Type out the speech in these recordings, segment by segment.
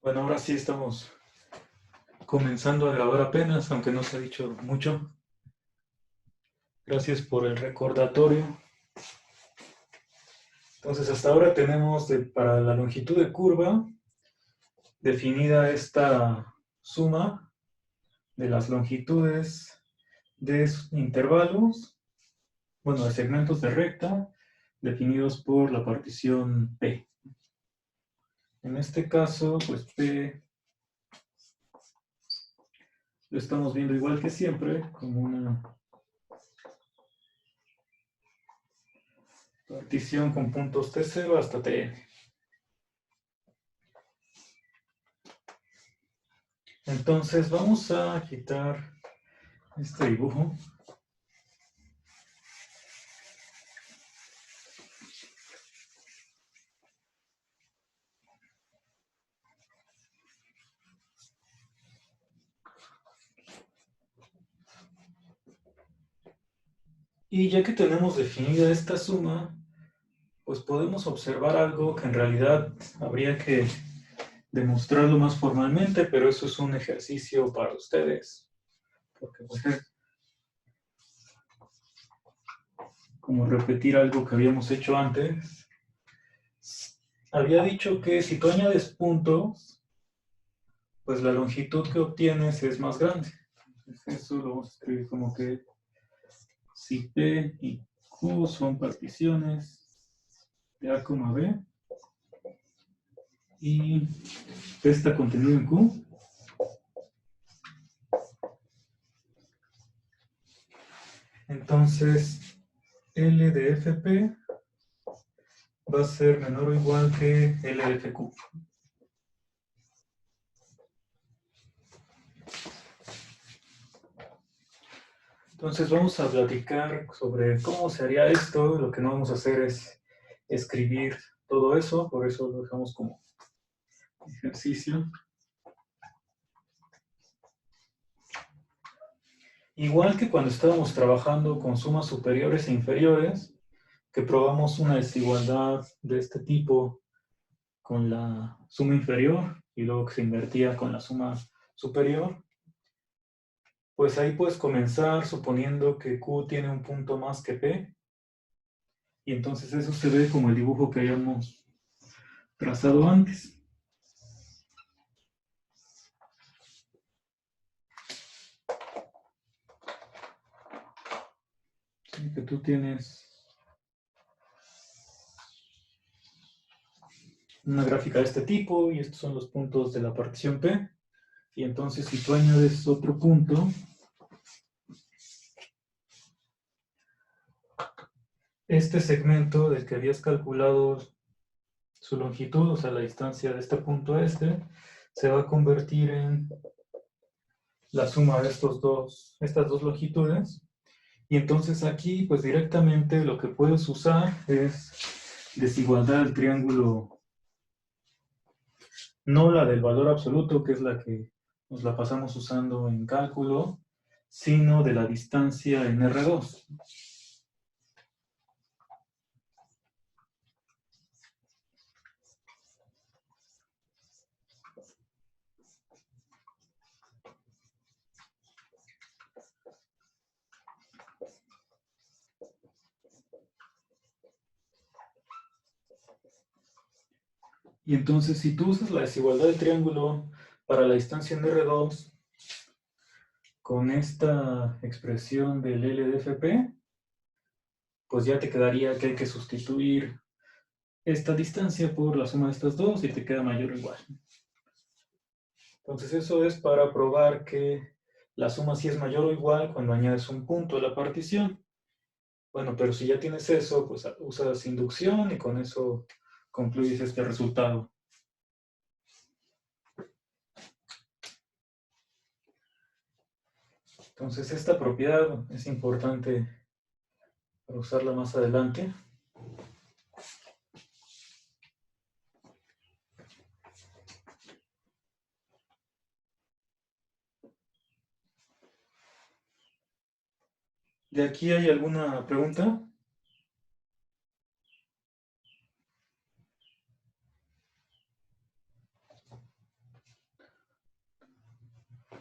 Bueno, ahora sí estamos comenzando a grabar apenas, aunque no se ha dicho mucho. Gracias por el recordatorio. Entonces, hasta ahora tenemos para la longitud de curva definida esta suma de las longitudes de intervalos, bueno, de segmentos de recta, definidos por la partición P. En este caso, pues P lo estamos viendo igual que siempre, como una partición con puntos T0 hasta Tn. Entonces vamos a quitar este dibujo. Y ya que tenemos definida esta suma, pues podemos observar algo que en realidad habría que demostrarlo más formalmente, pero eso es un ejercicio para ustedes. Porque pues es como repetir algo que habíamos hecho antes. Había dicho que si tú añades puntos, pues la longitud que obtienes es más grande. Entonces eso lo vamos a escribir como que si P y Q son particiones de A, B, y P está contenido en Q, entonces L de FP va a ser menor o igual que L de FQ. Entonces vamos a platicar sobre cómo se haría esto. Lo que no vamos a hacer es escribir todo eso, por eso lo dejamos como ejercicio. Igual que cuando estábamos trabajando con sumas superiores e inferiores, que probamos una desigualdad de este tipo con la suma inferior y luego que se invertía con la suma superior, pues ahí puedes comenzar suponiendo que Q tiene un punto más que P, y entonces eso se ve como el dibujo que habíamos trazado antes. Sí, que tú tienes una gráfica de este tipo y estos son los puntos de la partición P, y entonces si tú añades otro punto, este segmento del que habías calculado su longitud, o sea, la distancia de este punto a este, se va a convertir en la suma de estas dos longitudes. Y entonces aquí, pues directamente lo que puedes usar es desigualdad del triángulo, no la del valor absoluto, que es la que nos la pasamos usando en cálculo, sino de la distancia en R2. Y entonces, si tú usas la desigualdad del triángulo para la distancia en R2, con esta expresión del L de FP, pues ya te quedaría que hay que sustituir esta distancia por la suma de estas dos y te queda mayor o igual. Entonces eso es para probar que la suma sí es mayor o igual cuando añades un punto a la partición. Bueno, pero si ya tienes eso, pues usas inducción y con eso concluyes este resultado. Entonces esta propiedad es importante para usarla más adelante. ¿De aquí hay alguna pregunta?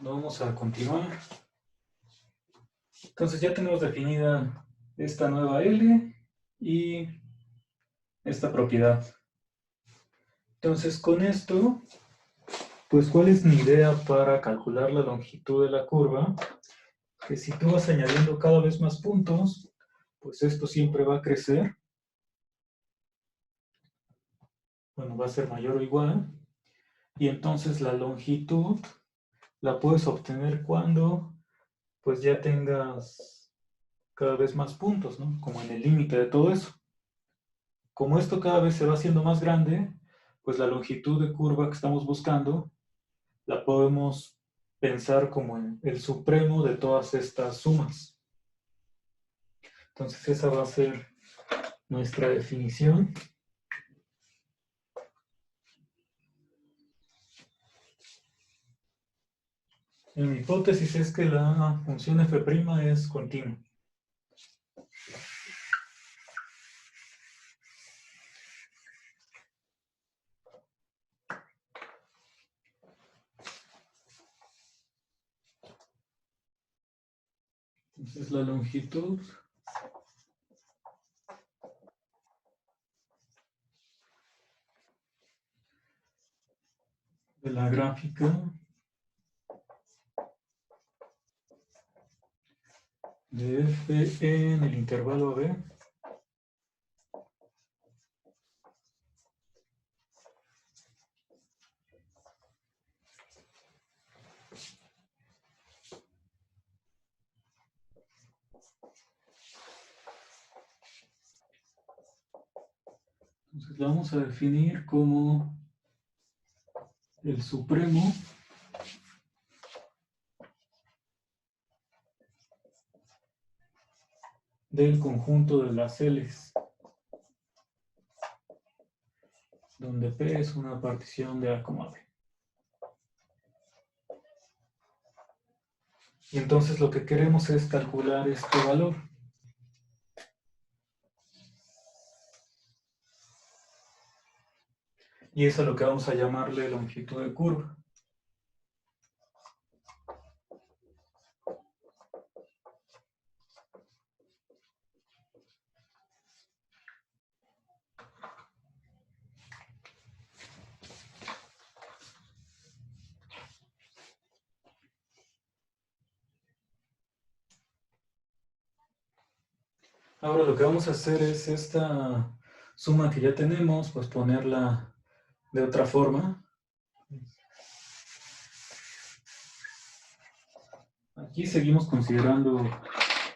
Vamos a continuar. Entonces ya tenemos definida esta nueva L y esta propiedad. Entonces con esto, pues ¿cuál es mi idea para calcular la longitud de la curva? Que si tú vas añadiendo cada vez más puntos, pues esto siempre va a crecer. Bueno, va a ser mayor o igual. Y entonces la longitud la puedes obtener cuando pues ya tengas cada vez más puntos, ¿no? Como en el límite de todo eso. Como esto cada vez se va haciendo más grande, pues la longitud de curva que estamos buscando la podemos pensar como el supremo de todas estas sumas. Entonces esa va a ser nuestra definición. Mi hipótesis es que la función f' es continua. Entonces la longitud de la gráfica de f en el intervalo AB entonces la vamos a definir como el supremo del conjunto de las L's, donde P es una partición de A, B. Y entonces lo que queremos es calcular este valor. Y eso es lo que vamos a llamarle longitud de curva. Ahora lo que vamos a hacer es esta suma que ya tenemos, pues ponerla de otra forma. Aquí seguimos considerando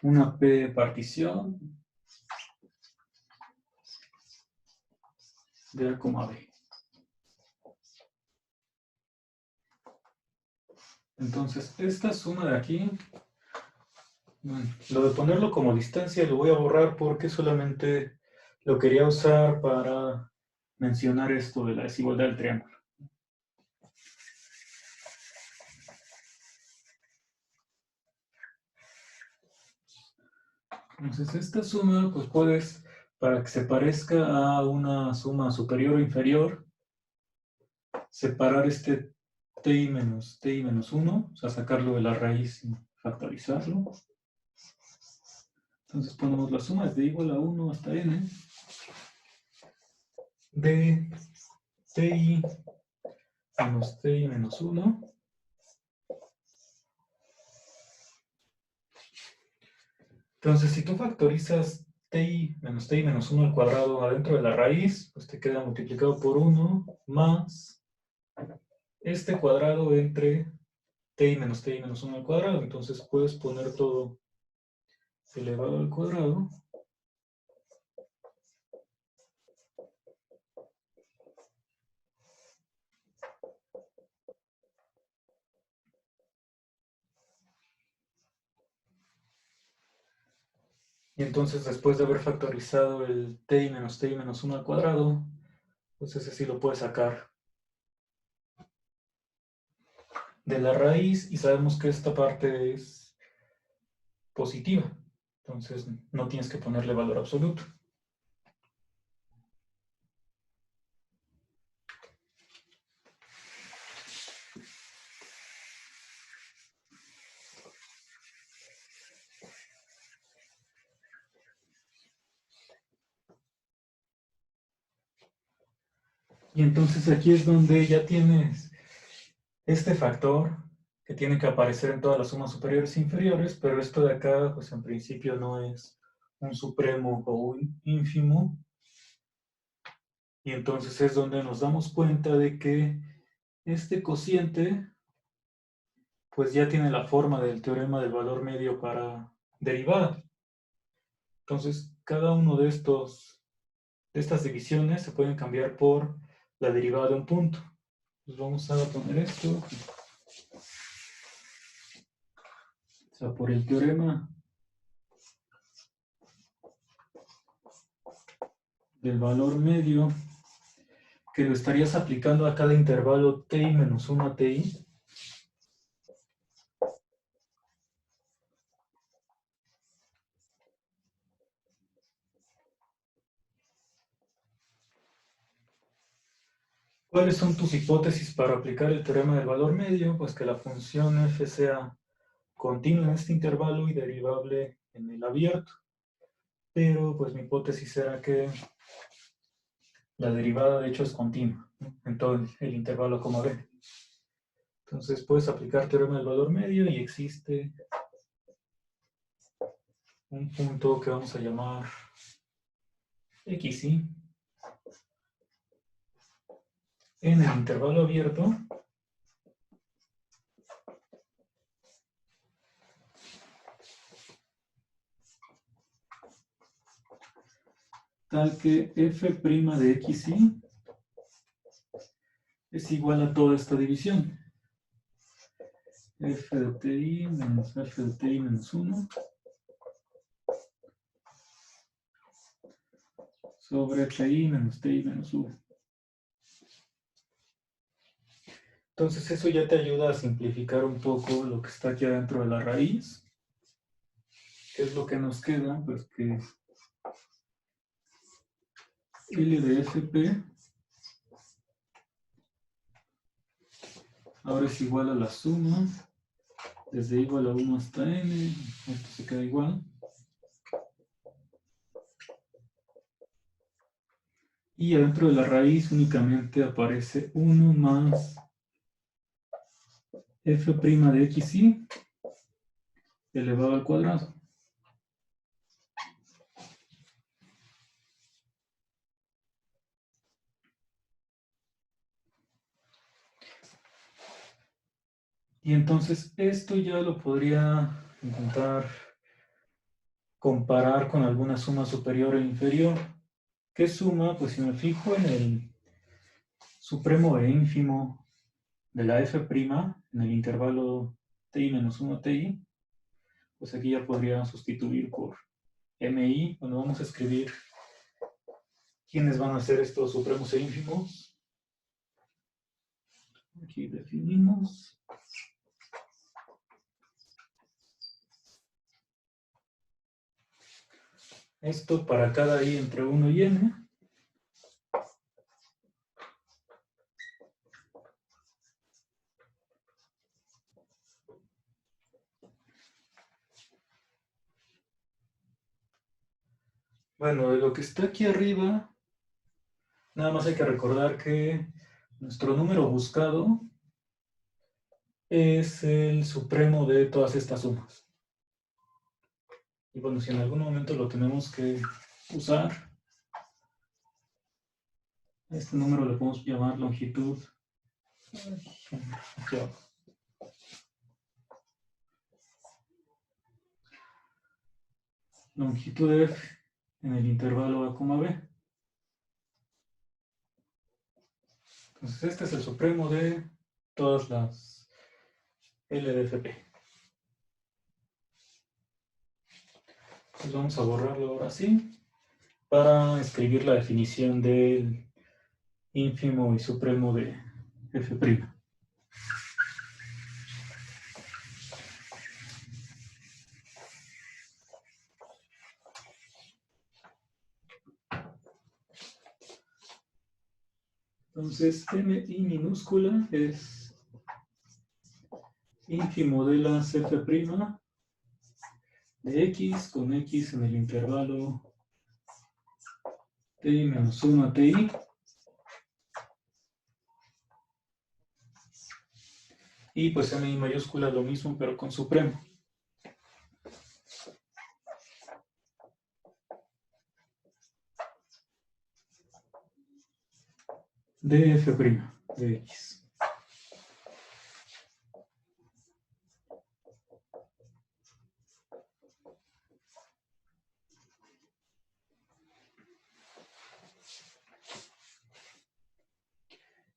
una P partición de A, B. Entonces, esta suma de aquí, bueno, lo de ponerlo como distancia lo voy a borrar porque solamente lo quería usar para mencionar esto de la desigualdad del triángulo. Entonces, esta suma, pues puedes, para que se parezca a una suma superior o inferior, separar este ti menos 1, o sea, sacarlo de la raíz y factorizarlo. Entonces ponemos la suma es de igual a 1 hasta n de ti menos 1. Entonces, si tú factorizas ti menos 1 al cuadrado adentro de la raíz, pues te queda multiplicado por 1 más este cuadrado entre ti menos 1 al cuadrado. Entonces puedes poner todo elevado al cuadrado. Y entonces después de haber factorizado el ti menos 1 al cuadrado, pues ese sí lo puedes sacar de la raíz y sabemos que esta parte es positiva. Entonces no tienes que ponerle valor absoluto. Y entonces aquí es donde ya tienes este factor que tiene que aparecer en todas las sumas superiores e inferiores, pero esto de acá, pues en principio no es un supremo o un ínfimo. Y entonces es donde nos damos cuenta de que este cociente, pues ya tiene la forma del teorema del valor medio para derivada. Entonces, cada uno de estas divisiones se pueden cambiar por la derivada de un punto. Pues vamos a poner esto. O sea, por el teorema del valor medio, que lo estarías aplicando a cada intervalo ti menos 1 a ti. ¿Cuáles son tus hipótesis para aplicar el teorema del valor medio? Pues que la función f sea continua en este intervalo y derivable en el abierto. Pero pues mi hipótesis era que la derivada de hecho es continua, ¿no?, en todo el intervalo como b. Entonces puedes aplicar teorema del valor medio y existe un punto que vamos a llamar xy en el intervalo abierto tal que f' de xy es igual a toda esta división. F de ti menos f de ti menos 1 sobre ti menos ti menos 1. Entonces eso ya te ayuda a simplificar un poco lo que está aquí adentro de la raíz. ¿Qué es lo que nos queda? Pues que L de fp ahora es igual a la suma desde igual a 1 hasta n, esto se queda igual. Y adentro de la raíz únicamente aparece 1 más f' de xy elevado al cuadrado. Y entonces esto ya lo podría intentar comparar con alguna suma superior e inferior. ¿Qué suma? Pues si me fijo en el supremo e ínfimo de la f', en el intervalo ti menos 1 ti, pues aquí ya podría sustituir por mi, cuando vamos a escribir quiénes van a ser estos supremos e ínfimos. Aquí definimos. Esto para cada i entre 1 y n. Bueno, de lo que está aquí arriba, nada más hay que recordar que nuestro número buscado es el supremo de todas estas sumas. Y bueno, si en algún momento lo tenemos que usar, a este número le podemos llamar longitud. Aquí abajo. Longitud de f en el intervalo a, b. Entonces este es el supremo de todas las L de fp. Entonces vamos a borrarlo ahora sí, para escribir la definición del ínfimo y supremo de f'. Entonces, mi minúscula es ínfimo de las f' de x con x en el intervalo ti menos 1 a ti Y pues MI mayúscula lo mismo, pero con supremo. De F' de X.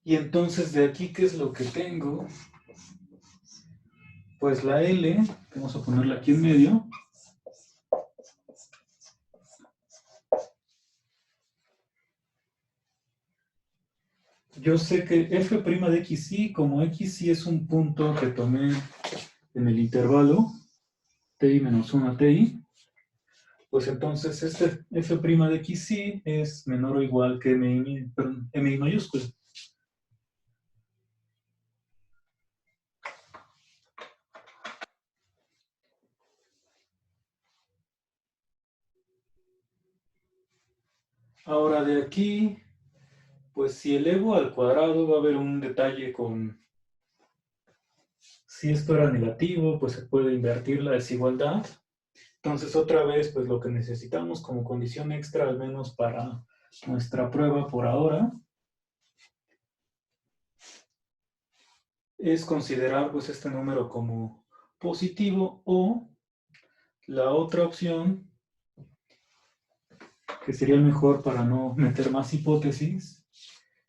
Y entonces de aquí, ¿qué es lo que tengo? Pues la L, vamos a ponerla aquí en medio. Yo sé que F' de XY, como XY es un punto que tomé en el intervalo TI menos 1 a TI, pues entonces este F' de XY es menor o igual que MI mayúscula. Ahora de aquí, pues si elevo al cuadrado va a haber un detalle con... Si esto era negativo, pues se puede invertir la desigualdad. Entonces otra vez, pues lo que necesitamos como condición extra, al menos para nuestra prueba por ahora, es considerar pues este número como positivo, o la otra opción, que sería mejor para no meter más hipótesis,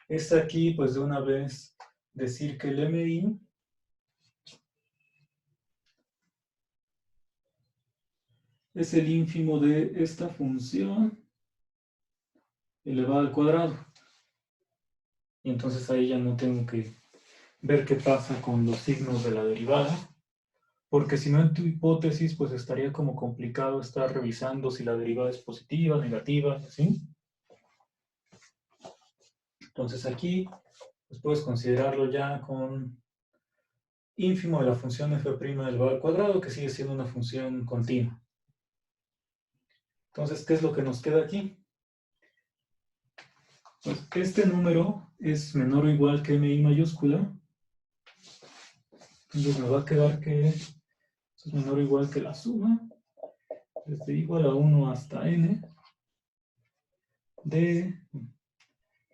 es aquí pues de una vez decir que el MI es el ínfimo de esta función elevada al cuadrado. Y entonces ahí ya no tengo que ver qué pasa con los signos de la derivada, porque si no en tu hipótesis pues estaría como complicado estar revisando si la derivada es positiva, negativa, ¿sí? Entonces aquí pues puedes considerarlo ya con ínfimo de la función f' elevado al cuadrado, que sigue siendo una función continua. Entonces, ¿qué es lo que nos queda aquí? Pues este número es menor o igual que MI mayúscula. Entonces me va a quedar que es menor o igual que la suma desde igual a 1 hasta n de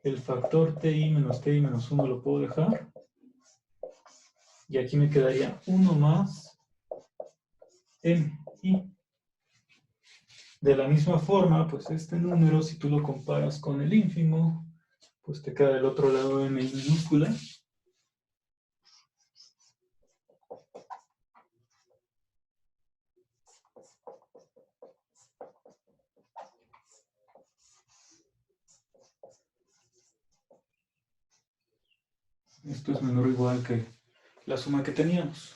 el factor TI menos 1 lo puedo dejar. Y aquí me quedaría 1 más MI. De la misma forma, pues este número, si tú lo comparas con el ínfimo, pues te queda del otro lado MI minúscula. Esto es menor o igual que la suma que teníamos.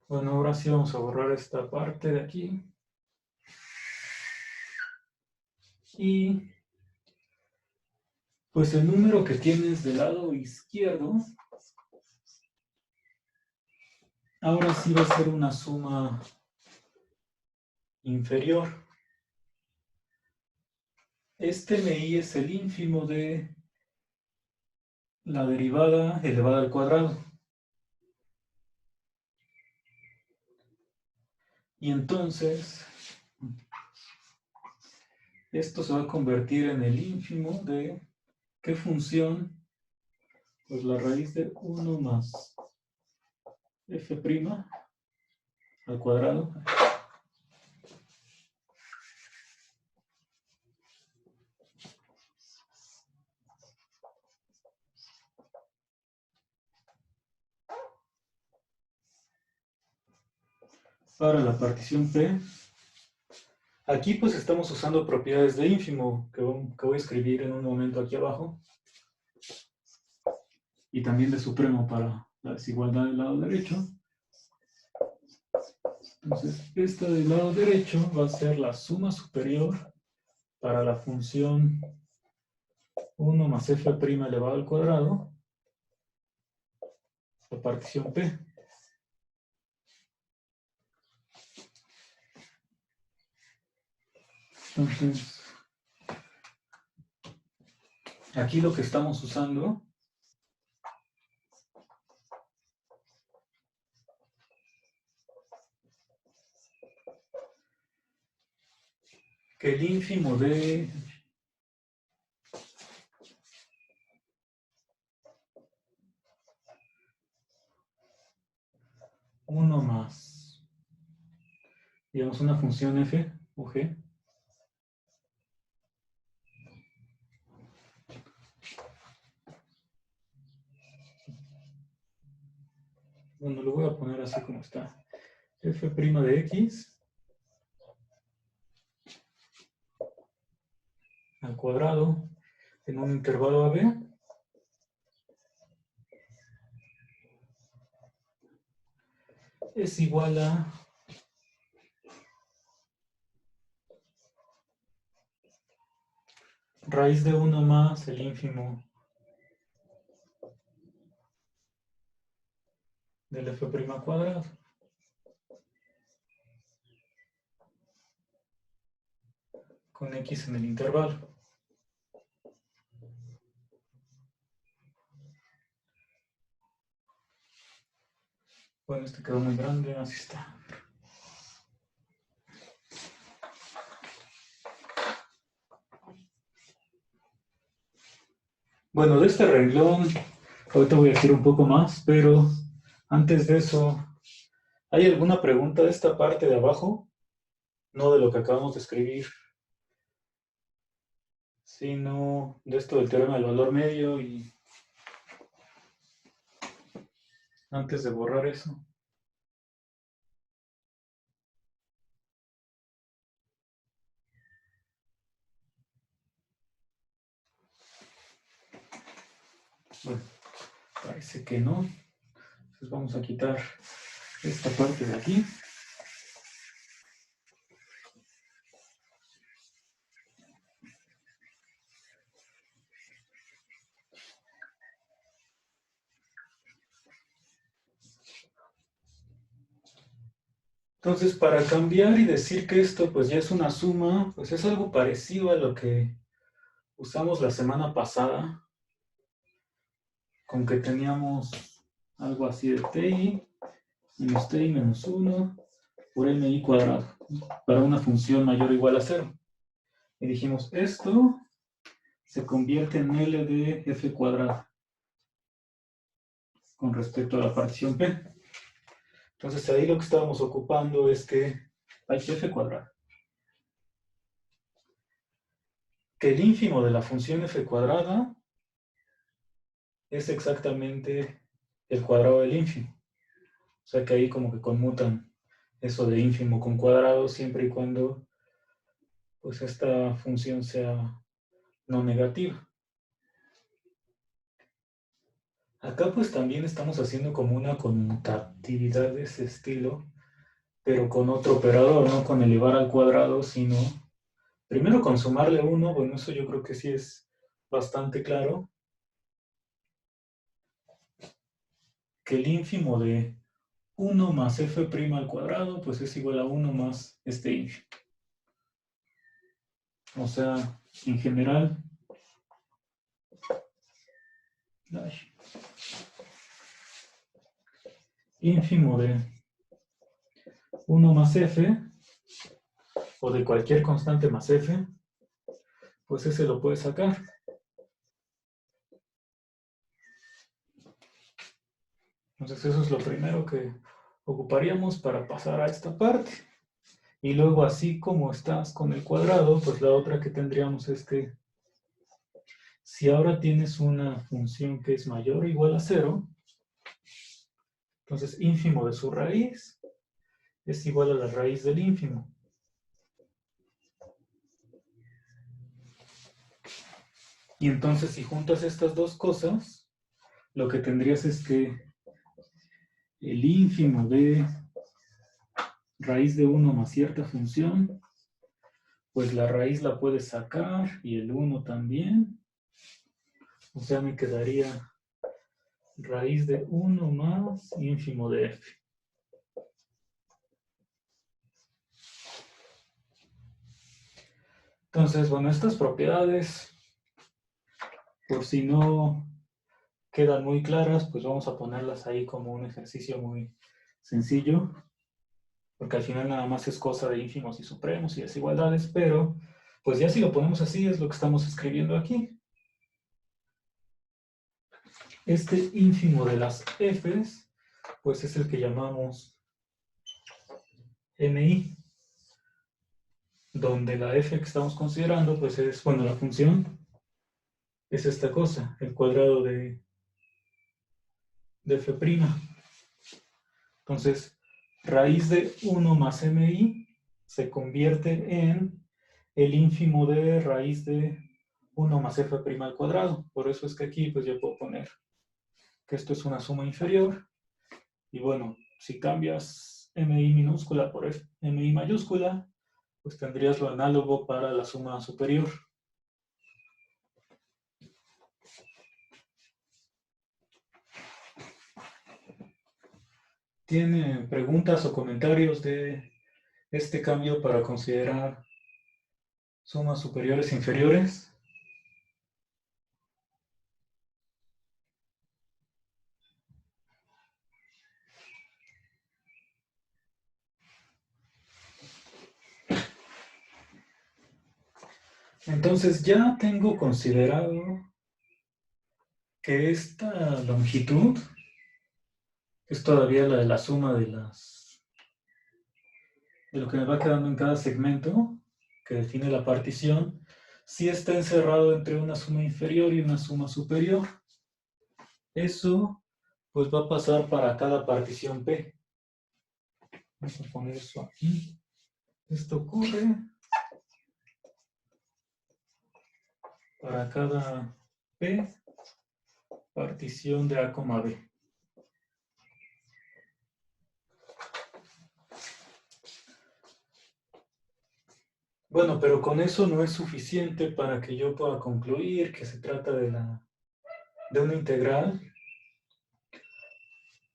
Bueno, ahora sí vamos a borrar esta parte de aquí. Y pues el número que tienes del lado izquierdo, ahora sí va a ser una suma inferior. Este MI es el ínfimo de la derivada elevada al cuadrado. Y entonces, esto se va a convertir en el ínfimo de ¿qué función? Pues la raíz de 1 más f' al cuadrado. Para la partición P. Aquí pues estamos usando propiedades de ínfimo, que voy a escribir en un momento aquí abajo. Y también de supremo para la desigualdad del lado derecho. Entonces, esta del lado derecho va a ser la suma superior para la función 1 más f' elevado al cuadrado, la partición P. Entonces, aquí lo que estamos usando que el ínfimo de 1 más, digamos, una función f o g, bueno, lo voy a poner así como está, f' de x al cuadrado en un intervalo AB es igual a raíz de 1 más el ínfimo del f' cuadrado. Con x en el intervalo. Bueno, este quedó muy grande, así está. Bueno, de este renglón, ahorita voy a decir un poco más, pero antes de eso, ¿hay alguna pregunta de esta parte de abajo? No de lo que acabamos de escribir, sino de esto del teorema del valor medio y antes de borrar eso. Bueno, parece que no. Entonces vamos a quitar esta parte de aquí. Entonces, para cambiar y decir que esto pues ya es una suma, pues es algo parecido a lo que usamos la semana pasada, con que teníamos algo así de ti menos ti menos 1 por mi cuadrado, para una función mayor o igual a 0. Y dijimos, esto se convierte en L de f cuadrado con respecto a la partición P. Entonces ahí lo que estábamos ocupando es que hay f cuadrado. Que el ínfimo de la función f cuadrada es exactamente el cuadrado del ínfimo. O sea que ahí como que conmutan eso de ínfimo con cuadrado siempre y cuando pues esta función sea no negativa. Acá pues también estamos haciendo como una conmutatividad de ese estilo, pero con otro operador, no con elevar al cuadrado, sino primero con sumarle 1, bueno, eso yo creo que sí es bastante claro, que el ínfimo de 1 más f' al cuadrado, pues es igual a 1 más este ínfimo. O sea, en general, ínfimo de 1 más f, o de cualquier constante más f, pues ese lo puedes sacar. Entonces eso es lo primero que ocuparíamos para pasar a esta parte. Y luego así como estás con el cuadrado, pues la otra que tendríamos es que si ahora tienes una función que es mayor o igual a 0, entonces ínfimo de su raíz es igual a la raíz del ínfimo. Y entonces si juntas estas dos cosas, lo que tendrías es que el ínfimo de raíz de 1 más cierta función, pues la raíz la puedes sacar y el 1 también. O sea, me quedaría raíz de 1 más ínfimo de f. Entonces, bueno, estas propiedades, por si no quedan muy claras, pues vamos a ponerlas ahí como un ejercicio muy sencillo, porque al final nada más es cosa de ínfimos y supremos y desigualdades, pero pues ya si lo ponemos así es lo que estamos escribiendo aquí. Este ínfimo de las f's, pues es el que llamamos mi, donde la f que estamos considerando, pues es, bueno, la función es esta cosa, el cuadrado de f'. Entonces, raíz de 1 más mi se convierte en el ínfimo de raíz de 1 más f' al cuadrado. Por eso es que aquí pues yo puedo poner que esto es una suma inferior. Y bueno, si cambias mi minúscula por mi mayúscula, pues tendrías lo análogo para la suma superior. ¿Tienen preguntas o comentarios de este cambio para considerar sumas superiores e inferiores? Entonces ya tengo considerado que esta longitud es todavía la de la suma de lo que me va quedando en cada segmento que define la partición, si está encerrado entre una suma inferior y una suma superior. Eso pues va a pasar para cada partición P. Vamos a poner eso aquí. Esto ocurre para cada P partición de A, B. Bueno, pero con eso no es suficiente para que yo pueda concluir que se trata de una integral,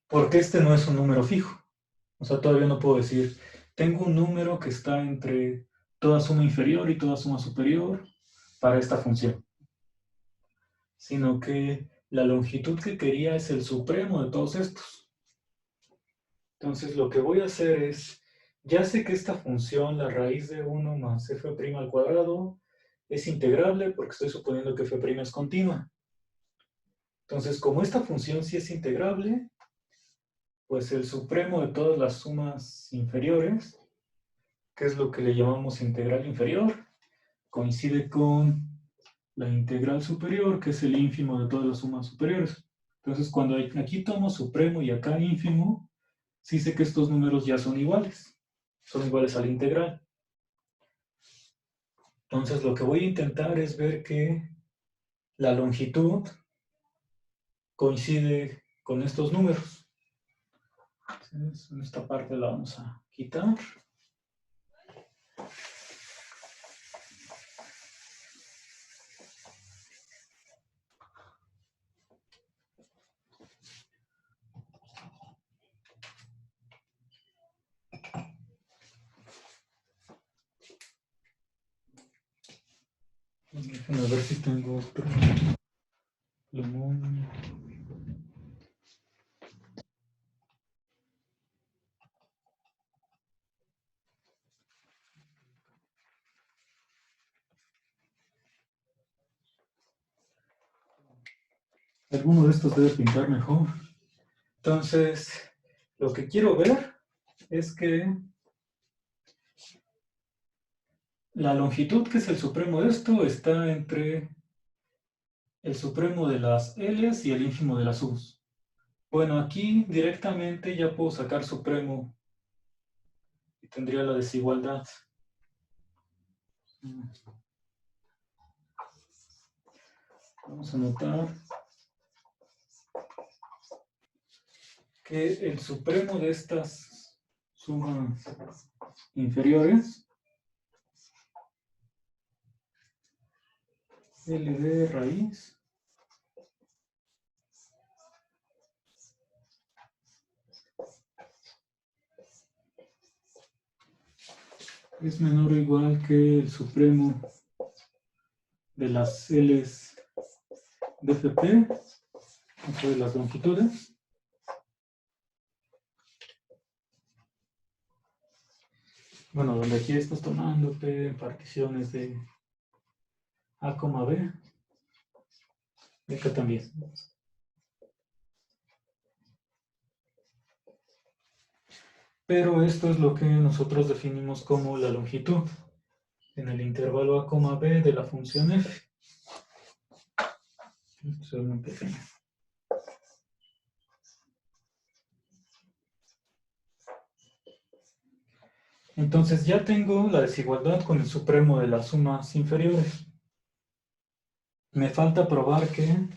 porque este no es un número fijo. O sea, todavía no puedo decir, tengo un número que está entre toda suma inferior y toda suma superior para esta función. Sino que la longitud que quería es el supremo de todos estos. Entonces, lo que voy a hacer es, ya sé que esta función, la raíz de 1 más f' al cuadrado, es integrable porque estoy suponiendo que f' es continua. Entonces, como esta función sí es integrable, pues el supremo de todas las sumas inferiores, que es lo que le llamamos integral inferior, coincide con la integral superior, que es el ínfimo de todas las sumas superiores. Entonces, cuando aquí tomo supremo y acá ínfimo, sí sé que estos números ya son iguales a la integral. Entonces, lo que voy a intentar es ver que la longitud coincide con estos números. Entonces, en esta parte la vamos a quitar. Déjenme ver si tengo otro plumón. Alguno de estos debe pintar mejor. Entonces, lo que quiero ver es que la longitud, que es el supremo de esto, está entre el supremo de las L's y el ínfimo de las U's. Bueno, aquí directamente ya puedo sacar supremo y tendría la desigualdad. Vamos a notar que el supremo de estas sumas inferiores, L de raíz, es menor o igual que el supremo de las L's de FP, o de las longitudes. Bueno, donde aquí estás tomando P particiones de A, B, y acá también. Pero esto es lo que nosotros definimos como la longitud en el intervalo A, B de la función f. Esto es muy pequeño. Entonces ya tengo la desigualdad con el supremo de las sumas inferiores. Me falta probar que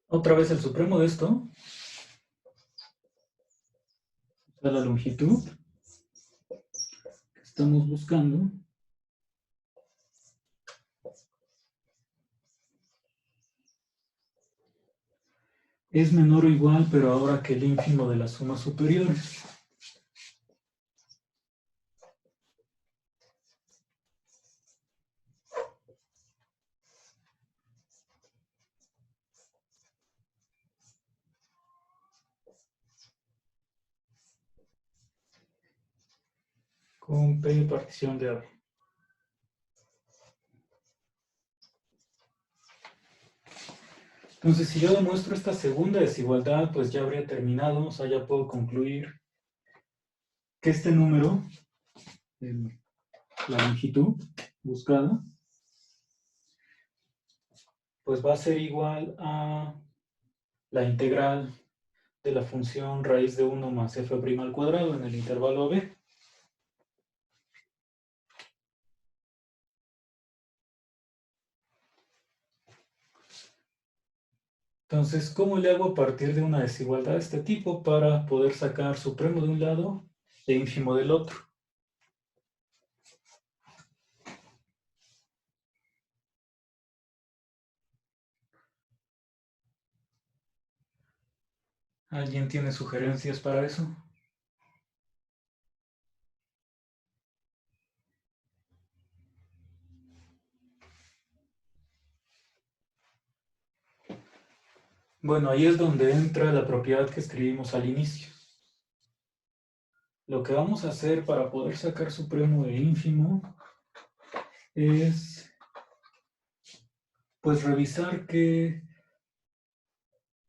otra vez el supremo de esto, de la longitud que estamos buscando, es menor o igual, pero ahora que el ínfimo de las sumas superiores. Con P partición de AB. Entonces, si yo demuestro esta segunda desigualdad, pues ya habría terminado, o sea, ya puedo concluir que este número, la longitud buscada, pues va a ser igual a la integral de la función raíz de 1 más f' al cuadrado en el intervalo AB. Entonces, ¿cómo le hago a partir de una desigualdad de este tipo para poder sacar supremo de un lado e ínfimo del otro? ¿Alguien tiene sugerencias para eso? Bueno, ahí es donde entra la propiedad que escribimos al inicio. Lo que vamos a hacer para poder sacar supremo e ínfimo es, pues, revisar que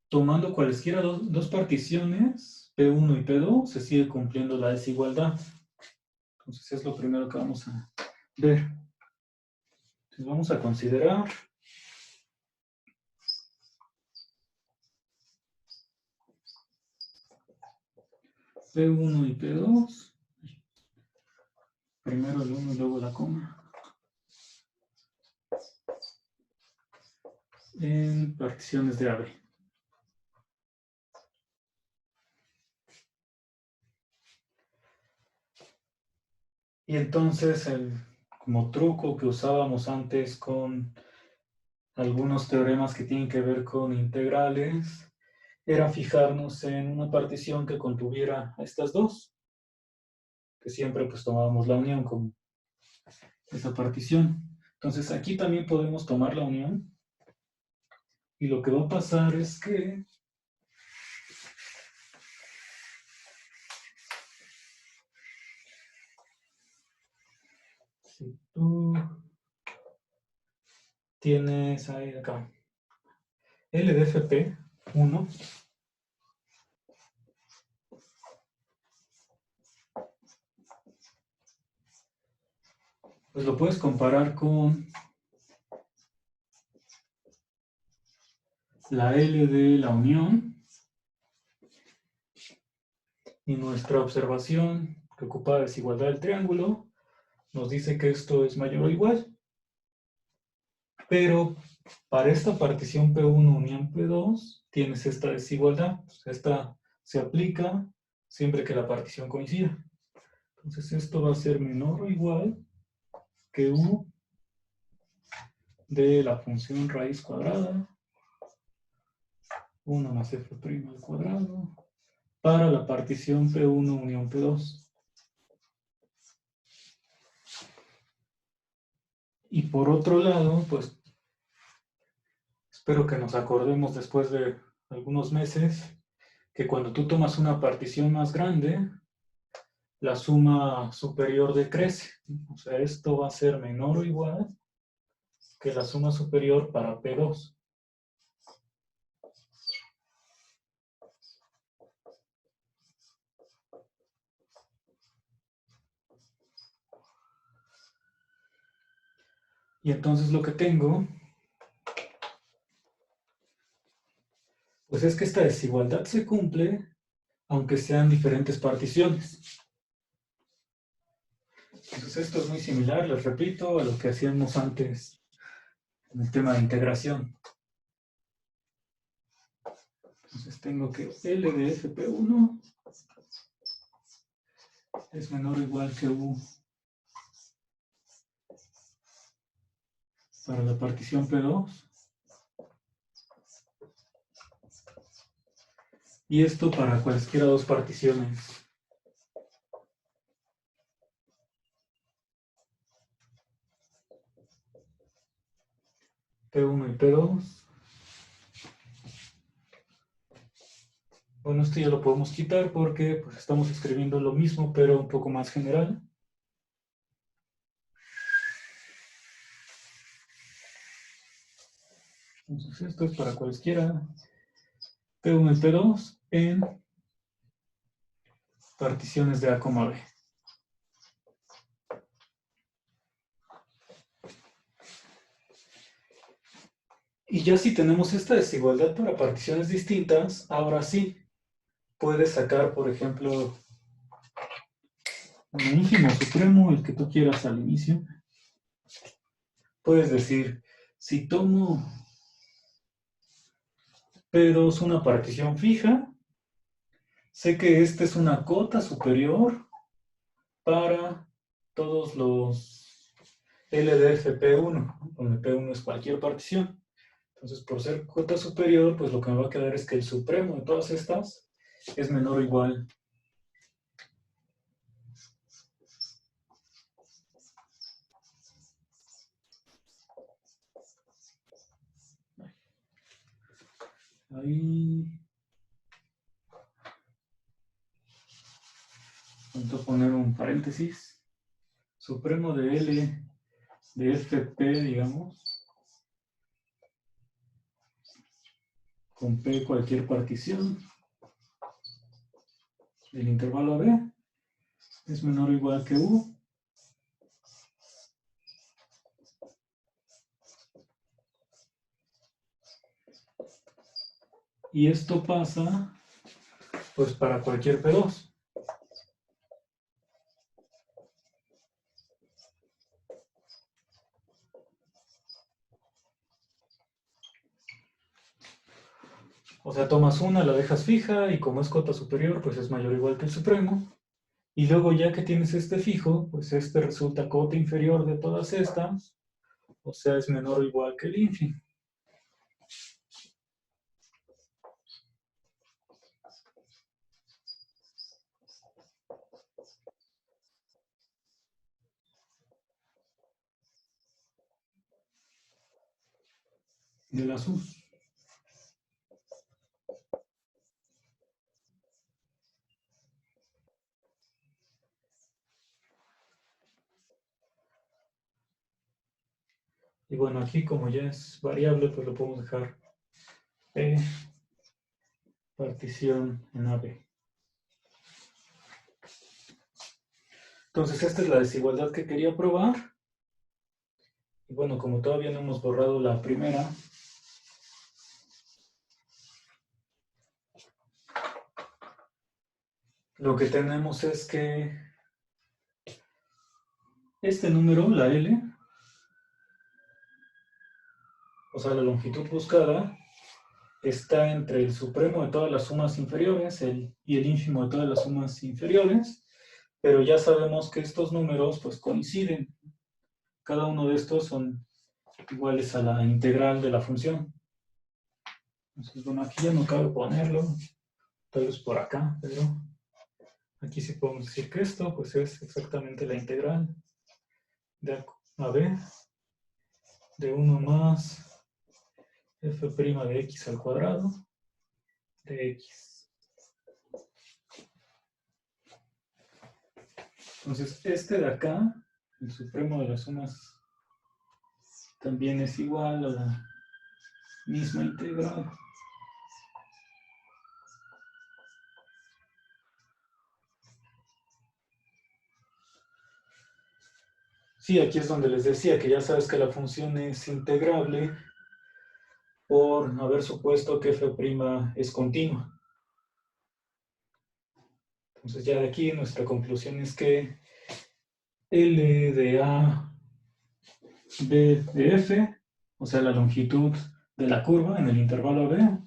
tomando cualesquiera dos particiones, P1 y P2, se sigue cumpliendo la desigualdad. Entonces es lo primero que vamos a ver. Entonces vamos a considerar P1 y P2. Primero el 1 y luego la coma. En particiones de AB. Y entonces, como truco que usábamos antes con algunos teoremas que tienen que ver con integrales, era fijarnos en una partición que contuviera a estas dos, que siempre pues tomábamos la unión como esa partición. Entonces aquí también podemos tomar la unión, y lo que va a pasar es que si tú tienes ahí acá L de FP 1, pues lo puedes comparar con la L de la unión, y nuestra observación que ocupa la desigualdad del triángulo nos dice que esto es mayor o igual. Pero para esta partición P1 unión P2 tienes esta desigualdad. Esta se aplica siempre que la partición coincida. Entonces esto va a ser menor o igual que U de la función raíz cuadrada 1 más f' al cuadrado para la partición P1 unión P2. Y por otro lado, pues espero que nos acordemos después de algunos meses que cuando tú tomas una partición más grande, la suma superior decrece. O sea, esto va a ser menor o igual que la suma superior para P2. Y entonces lo que tengo, pues es que esta desigualdad se cumple aunque sean diferentes particiones. Entonces esto es muy similar, les repito, a lo que hacíamos antes en el tema de integración. Entonces tengo que L de FP1 es menor o igual que U para la partición P2. Y esto para cualesquiera dos particiones. P1 y P2. Bueno, esto ya lo podemos quitar porque pues, estamos escribiendo lo mismo, pero un poco más general. Entonces esto es para cualesquiera P1 y P2 en particiones de A, B. Y ya si tenemos esta desigualdad para particiones distintas, ahora sí, puedes sacar, por ejemplo, un ínfimo supremo, el que tú quieras al inicio. Puedes decir, si tomo P2 una partición fija, sé que esta es una cota superior para todos los LDF P1, donde P1 es cualquier partición. Entonces, por ser cota superior, pues lo que me va a quedar es que el supremo de todas estas es menor o igual. Ahí voy a poner un paréntesis. Supremo de L de FP, digamos, con P cualquier partición del intervalo B es menor o igual que U. Y esto pasa, pues, para cualquier P2. O sea, tomas una, la dejas fija y como es cota superior, pues es mayor o igual que el supremo. Y luego ya que tienes este fijo, pues este resulta cota inferior de todas estas, o sea, es menor o igual que el ínfimo. De las U. Y bueno, aquí como ya es variable, pues lo podemos dejar P partición en AB. Entonces esta es la desigualdad que quería probar. Y bueno, como todavía no hemos borrado la primera, lo que tenemos es que este número, la L, o sea, la longitud buscada, está entre el supremo de todas las sumas inferiores y el ínfimo de todas las sumas inferiores, pero ya sabemos que estos números pues coinciden. Cada uno de estos son iguales a la integral de la función. Entonces, bueno, aquí ya no cabe ponerlo, tal vez por acá, pero aquí sí podemos decir que esto pues es exactamente la integral de a b de 1 más f' de x al cuadrado de x. Entonces, este de acá, el supremo de las sumas, también es igual a la misma integral. Sí, aquí es donde les decía que ya sabes que la función es integrable por haber supuesto que f' es continua. Entonces ya de aquí nuestra conclusión es que L de A, B de F, o sea la longitud de la curva en el intervalo AB,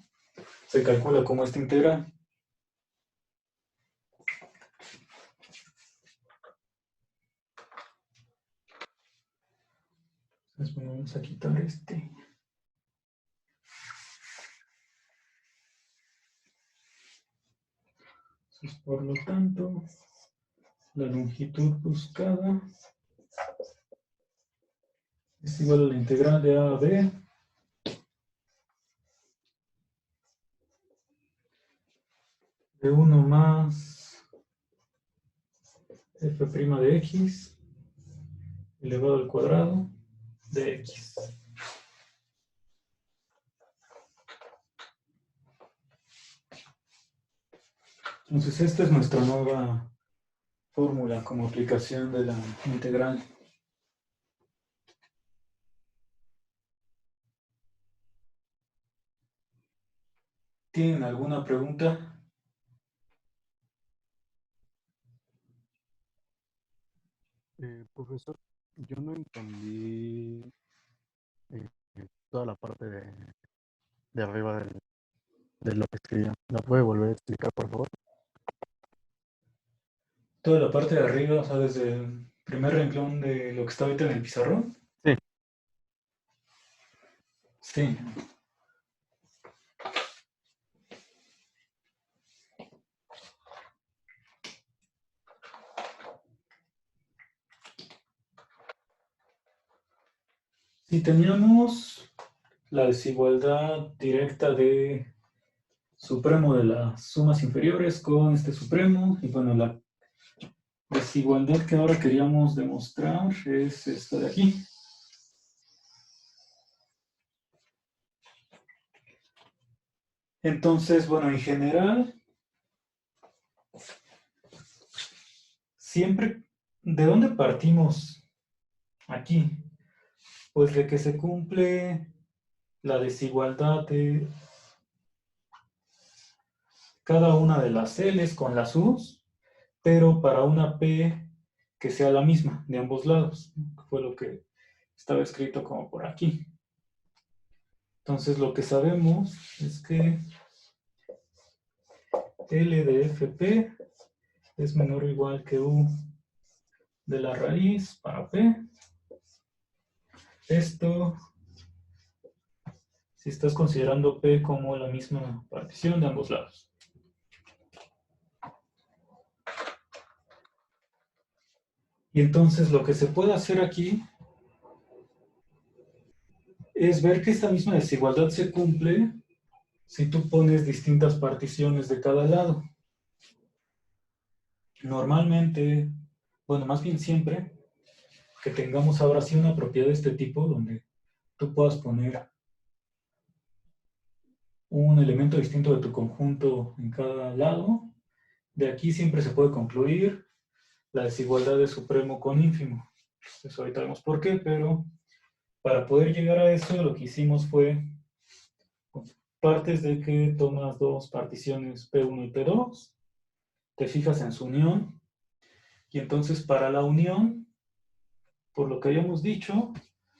se calcula como esta integral. Entonces bueno, vamos a quitar este. Entonces, por lo tanto, la longitud buscada es igual a la integral de A a B de 1 más f' de x elevado al cuadrado de x. Entonces esta es nuestra nueva fórmula como aplicación de la integral. ¿Tienen alguna pregunta? Profesor, yo no entendí eh, toda la parte de arriba de lo que escribió. ¿La puede volver a explicar, por favor? Toda la parte de arriba, o sea, desde el primer renglón de lo que está ahorita en el pizarrón. Sí. Sí. Si teníamos la desigualdad directa de supremo de las sumas inferiores con este supremo, y bueno, la desigualdad que ahora queríamos demostrar es esta de aquí. Entonces, bueno, en general, siempre, ¿de dónde partimos aquí? Pues de que se cumple la desigualdad de cada una de las L's con las U's, pero para una P que sea la misma de ambos lados, que fue lo que estaba escrito como por aquí. Entonces lo que sabemos es que L de FP es menor o igual que U de la raíz para P. Esto, si estás considerando P como la misma partición de ambos lados. Y entonces lo que se puede hacer aquí es ver que esta misma desigualdad se cumple si tú pones distintas particiones de cada lado. Normalmente, bueno, más bien siempre, que tengamos ahora sí una propiedad de este tipo donde tú puedas poner un elemento distinto de tu conjunto en cada lado, de aquí siempre se puede concluir la desigualdad de supremo con ínfimo. Entonces ahorita vemos por qué, pero para poder llegar a eso lo que hicimos fue partes de que tomas dos particiones P1 y P2, te fijas en su unión, y entonces para la unión, por lo que habíamos dicho,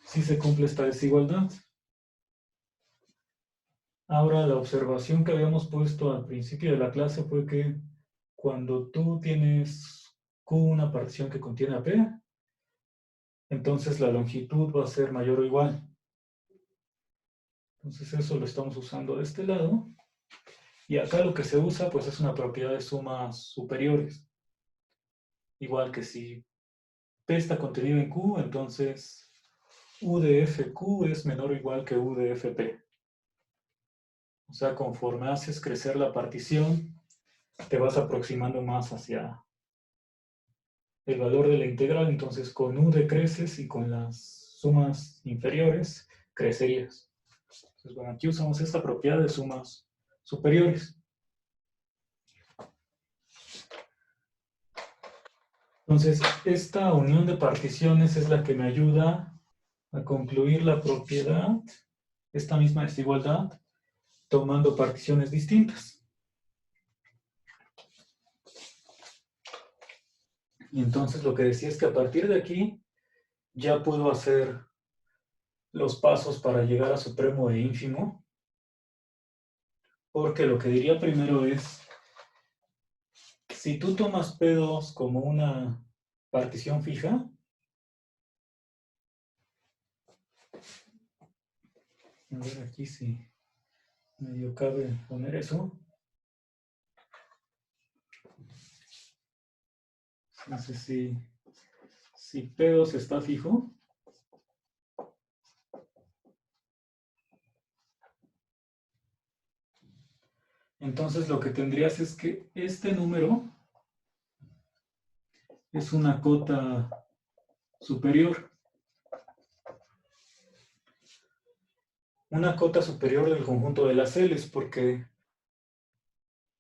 sí se cumple esta desigualdad. Ahora, la observación que habíamos puesto al principio de la clase fue que cuando tú tienes Q una partición que contiene a P, entonces la longitud va a ser mayor o igual. Entonces eso lo estamos usando de este lado. Y acá lo que se usa pues es una propiedad de sumas superiores. Igual que si P está contenido en Q, entonces U de FQ es menor o igual que U de FP. O sea, conforme haces crecer la partición, te vas aproximando más hacia el valor de la integral. Entonces con U decreces y con las sumas inferiores crecerías. Entonces, bueno, aquí usamos esta propiedad de sumas superiores. Entonces, esta unión de particiones es la que me ayuda a concluir la propiedad, esta misma desigualdad, tomando particiones distintas. Y entonces lo que decía es que a partir de aquí ya puedo hacer los pasos para llegar a supremo e ínfimo, porque lo que diría primero es, si tú tomas P2 como una partición fija, a ver aquí si medio cabe poner eso. Entonces si P2 está fijo, entonces lo que tendrías es que este número es una cota superior. Una cota superior del conjunto de las L's, porque,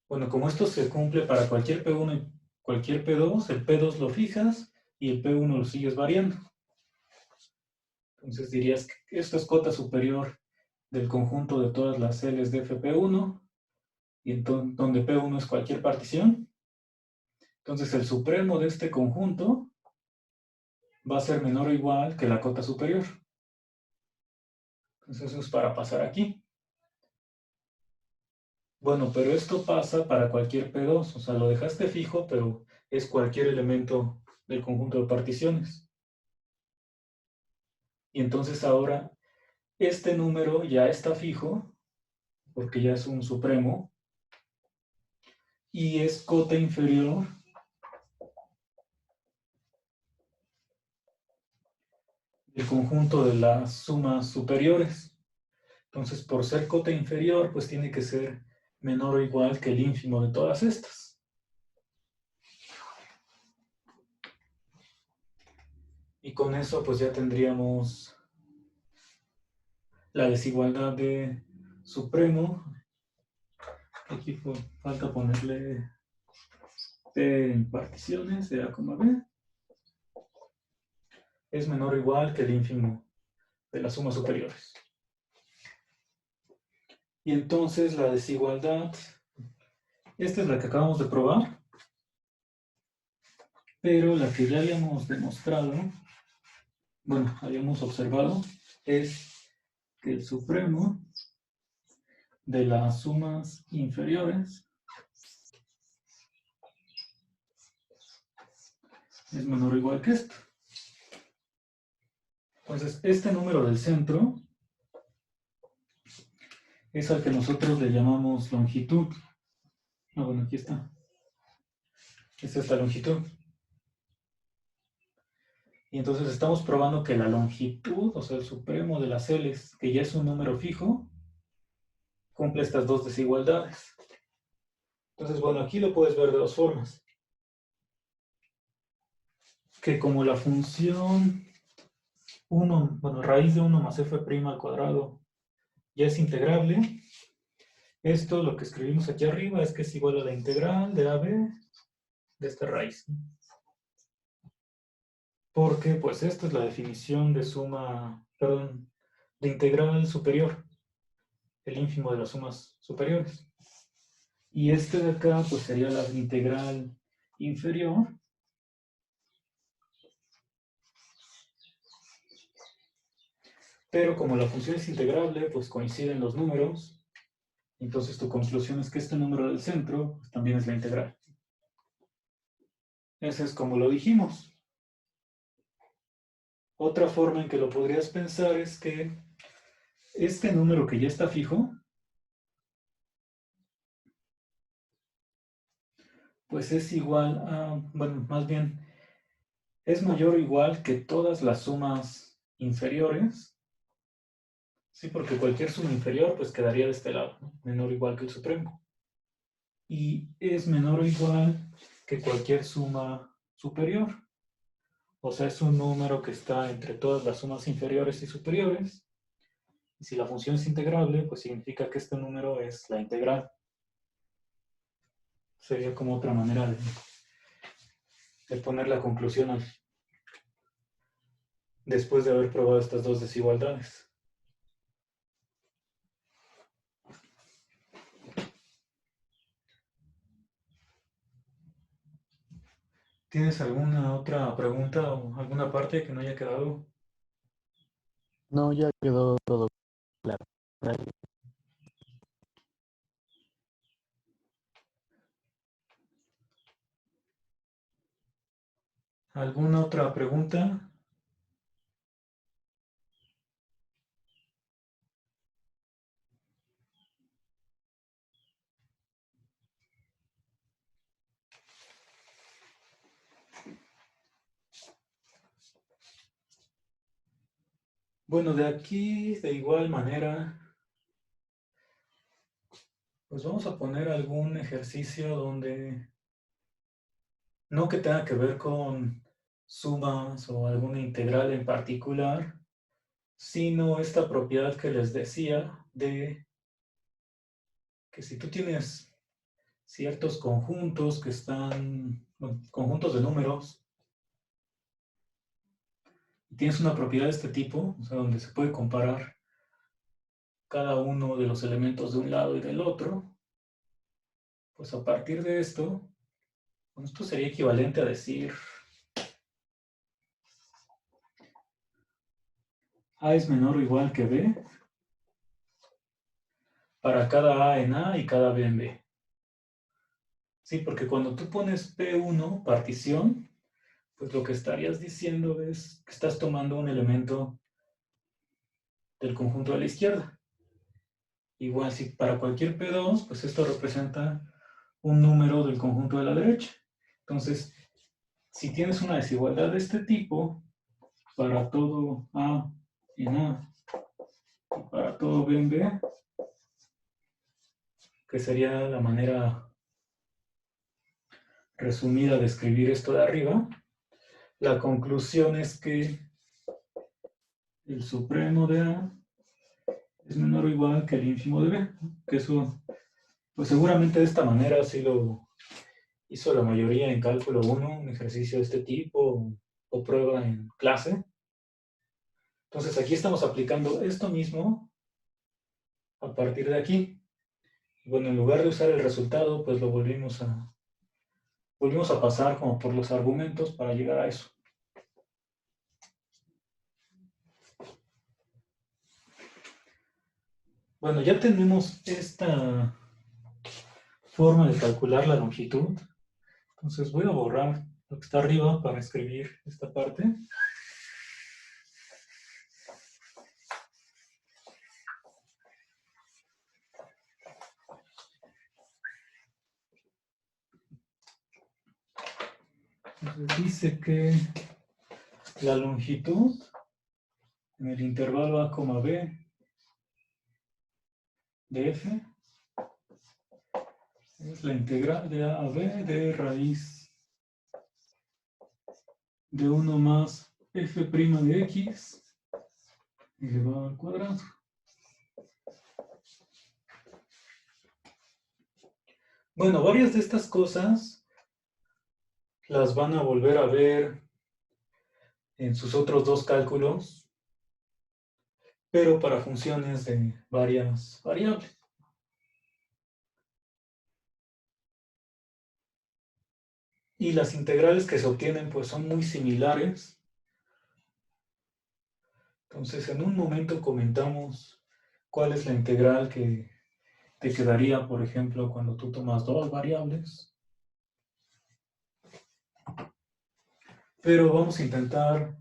bueno, como esto se cumple para cualquier P1 y cualquier P2, el P2 lo fijas y el P1 lo sigues variando. Entonces dirías que esto es cota superior del conjunto de todas las L's de FP1, y entonces, donde P1 es cualquier partición. Entonces el supremo de este conjunto va a ser menor o igual que la cota superior. Entonces eso es para pasar aquí. Bueno, pero esto pasa para cualquier P2, o sea, lo dejaste fijo, pero es cualquier elemento del conjunto de particiones. Y entonces ahora este número ya está fijo, porque ya es un supremo, y es cota inferior del conjunto de las sumas superiores. Entonces, por ser cota inferior, pues tiene que ser menor o igual que el ínfimo de todas estas. Y con eso, pues ya tendríamos la desigualdad de supremo. Aquí falta ponerle P en particiones de A, B. Es menor o igual que el ínfimo de las sumas superiores. Y entonces la desigualdad, esta es la que acabamos de probar, pero la que ya habíamos demostrado, bueno, habíamos observado, es que el supremo de las sumas inferiores es menor o igual que esto. Entonces, este número del centro es al que nosotros le llamamos longitud. Ah, bueno, aquí está. Es esta longitud. Y entonces estamos probando que la longitud, o sea, el supremo de las L's, que ya es un número fijo, cumple estas dos desigualdades. Entonces, bueno, aquí lo puedes ver de dos formas. Que como la función 1, bueno, raíz de 1 más f' al cuadrado ya es integrable, esto lo que escribimos aquí arriba es que es igual a la integral de AB de esta raíz. Porque, pues, esta es la definición de suma, perdón, de integral superior, el ínfimo de las sumas superiores. Y este de acá, pues, sería la integral inferior. Pero como la función es integrable, pues coinciden los números. Entonces tu conclusión es que este número del centro pues, también es la integral. Ese es como lo dijimos. Otra forma en que lo podrías pensar es que este número que ya está fijo, pues es igual a, bueno, más bien, es mayor o igual que todas las sumas inferiores. Sí, porque cualquier suma inferior pues quedaría de este lado, ¿no? Menor o igual que el supremo. Y es menor o igual que cualquier suma superior. O sea, es un número que está entre todas las sumas inferiores y superiores. Y si la función es integrable, pues significa que este número es la integral. Sería como otra manera de poner la conclusión después de haber probado estas dos desigualdades. ¿Tienes alguna otra pregunta o alguna parte que no haya quedado? No, ya quedó todo claro. Gracias. ¿Alguna otra pregunta? Bueno, de aquí, de igual manera, pues vamos a poner algún ejercicio donde no que tenga que ver con sumas o alguna integral en particular, sino esta propiedad que les decía de que si tú tienes ciertos conjuntos que están, bueno, conjuntos de números, y tienes una propiedad de este tipo, o sea, donde se puede comparar cada uno de los elementos de un lado y del otro, pues a partir de esto, bueno, esto sería equivalente a decir A es menor o igual que B para cada A en A y cada B en B. Sí, porque cuando tú pones P1, partición, pues lo que estarías diciendo es que estás tomando un elemento del conjunto de la izquierda. Igual si para cualquier P2, pues esto representa un número del conjunto de la derecha. Entonces, si tienes una desigualdad de este tipo, para todo A en A y para todo B en B, que sería la manera resumida de escribir esto de arriba, la conclusión es que el supremo de A es menor o igual que el ínfimo de B, que eso, pues seguramente de esta manera sí lo hizo la mayoría en cálculo 1, un ejercicio de este tipo o prueba en clase. Entonces aquí estamos aplicando esto mismo a partir de aquí. Bueno, en lugar de usar el resultado, pues lo volvimos a pasar como por los argumentos para llegar a eso. Bueno, ya tenemos esta forma de calcular la longitud. Entonces voy a borrar lo que está arriba para escribir esta parte. Entonces dice que la longitud en el intervalo A, B de f es la integral de A a B de raíz de 1 más f' de x elevado al cuadrado. Bueno, varias de estas cosas las van a volver a ver en sus otros dos cálculos, pero para funciones de varias variables. Y las integrales que se obtienen pues son muy similares. Entonces en un momento comentamos cuál es la integral que te quedaría, por ejemplo, cuando tú tomas dos variables. Pero vamos a intentar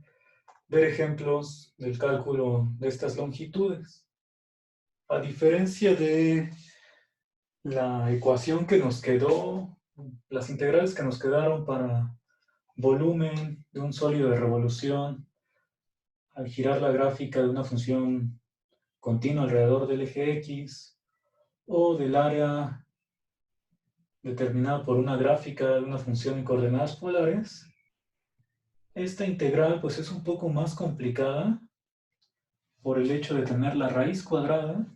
ver ejemplos del cálculo de estas longitudes. a diferencia de la ecuación que nos quedó, las integrales que nos quedaron para volumen de un sólido de revolución al girar la gráfica de una función continua alrededor del eje X, o del área determinada por una gráfica de una función en coordenadas polares, esta integral pues es un poco más complicada por el hecho de tener la raíz cuadrada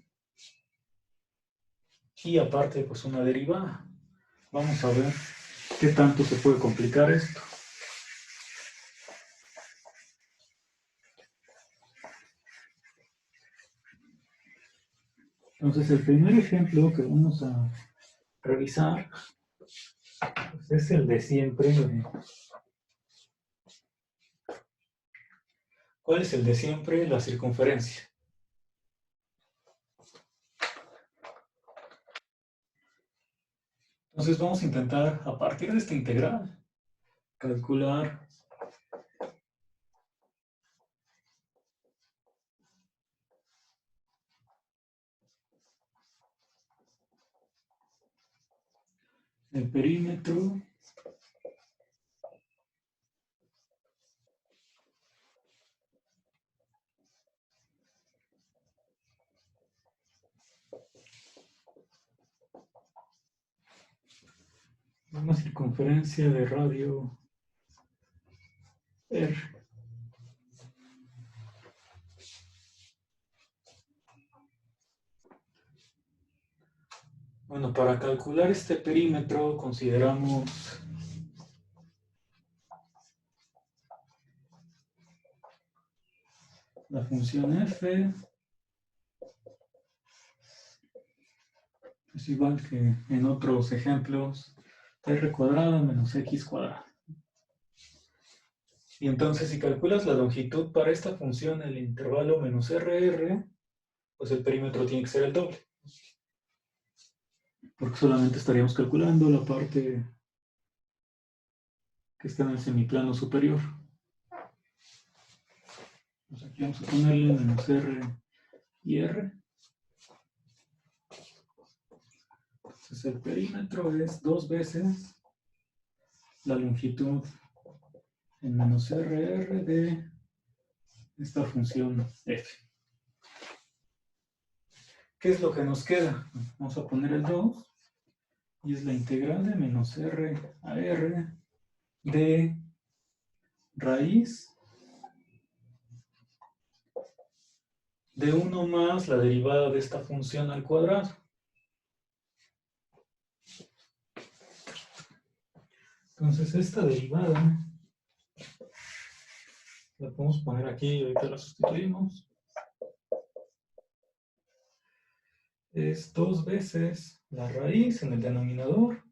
y aparte pues una derivada. Vamos a ver qué tanto se puede complicar esto. Entonces el primer ejemplo que vamos a revisar pues, es el de siempre. ¿Cuál es el de siempre? La circunferencia. Entonces vamos a intentar, a partir de esta integral, calcular el perímetro de una circunferencia de radio R. Bueno, para calcular este perímetro consideramos la función f es igual que en otros ejemplos, r cuadrada menos x cuadrada. Y entonces si calculas la longitud para esta función, el intervalo menos rr, pues el perímetro tiene que ser el doble. Porque solamente estaríamos calculando la parte que está en el semiplano superior. Pues aquí vamos a ponerle menos r y r. Entonces el perímetro es 2 veces la longitud en menos rr de esta función f. ¿Qué es lo que nos queda? Vamos a poner el 2 y es la integral de menos r a r de raíz de 1 más la derivada de esta función al cuadrado. Entonces esta derivada la podemos poner aquí y ahorita la sustituimos. Es 2 veces la raíz en el denominador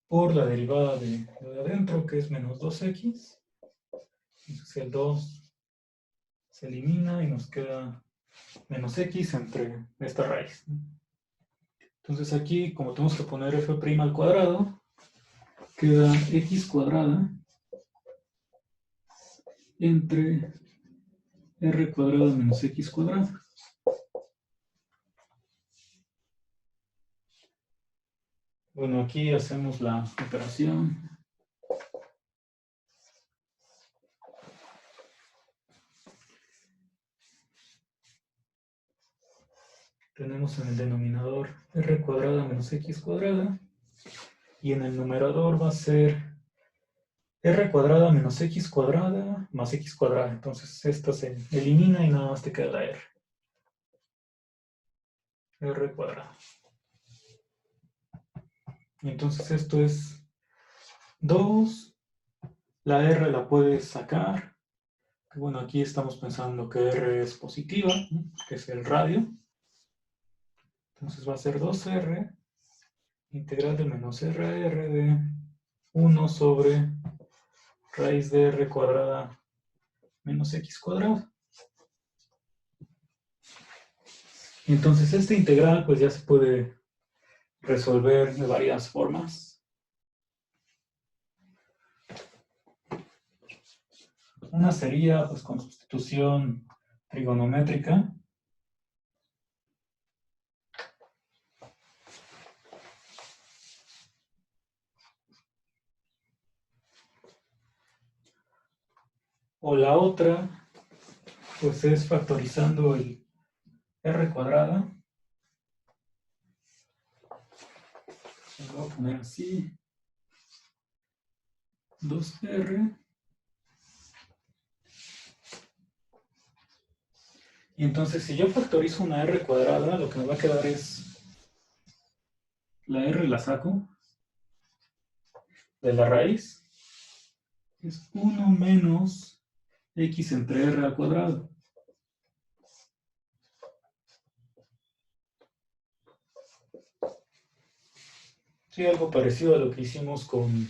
por la derivada de adentro, que es menos 2x. Entonces el 2 se elimina y nos queda menos x entre esta raíz. Entonces aquí, como tenemos que poner f' al cuadrado, queda x cuadrada entre r cuadrada menos x cuadrada. Bueno, aquí hacemos la operación. Tenemos en el denominador r cuadrada menos x cuadrada. Y en el numerador va a ser r cuadrada menos x cuadrada más x cuadrada. Entonces esta se elimina y nada más te queda la r. R cuadrada. Y entonces esto es 2. La r la puedes sacar. Bueno, aquí estamos pensando que r es positiva, ¿no? Que es el radio. Entonces va a ser 2r integral de menos r a r de 1 sobre raíz de r cuadrada menos x cuadrado. Y entonces esta integral pues ya se puede resolver de varias formas. Una sería pues con sustitución trigonométrica. O la otra, pues es factorizando el r cuadrada. Lo voy a poner así. 2r. Y entonces, si yo factorizo una r cuadrada, lo que me va a quedar es la r la saco de la raíz. Es 1 menos x entre r al cuadrado. Sí, algo parecido a lo que hicimos con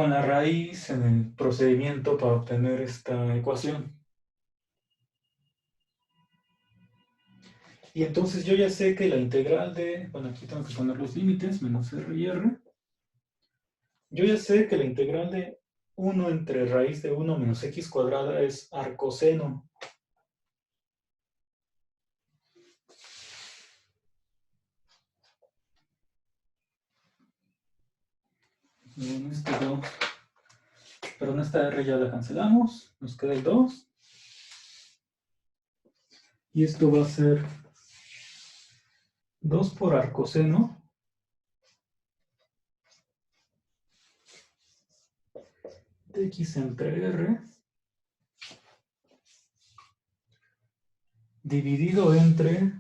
la raíz en el procedimiento para obtener esta ecuación. Y entonces yo ya sé que la integral de, bueno, aquí tengo que poner los límites, menos r y r. Yo ya sé que la integral de 1 entre raíz de 1 menos x cuadrada es arcoseno. En este 2, perdón, esta r ya la cancelamos, nos queda el 2. Y esto va a ser 2 por arcoseno de x entre r dividido entre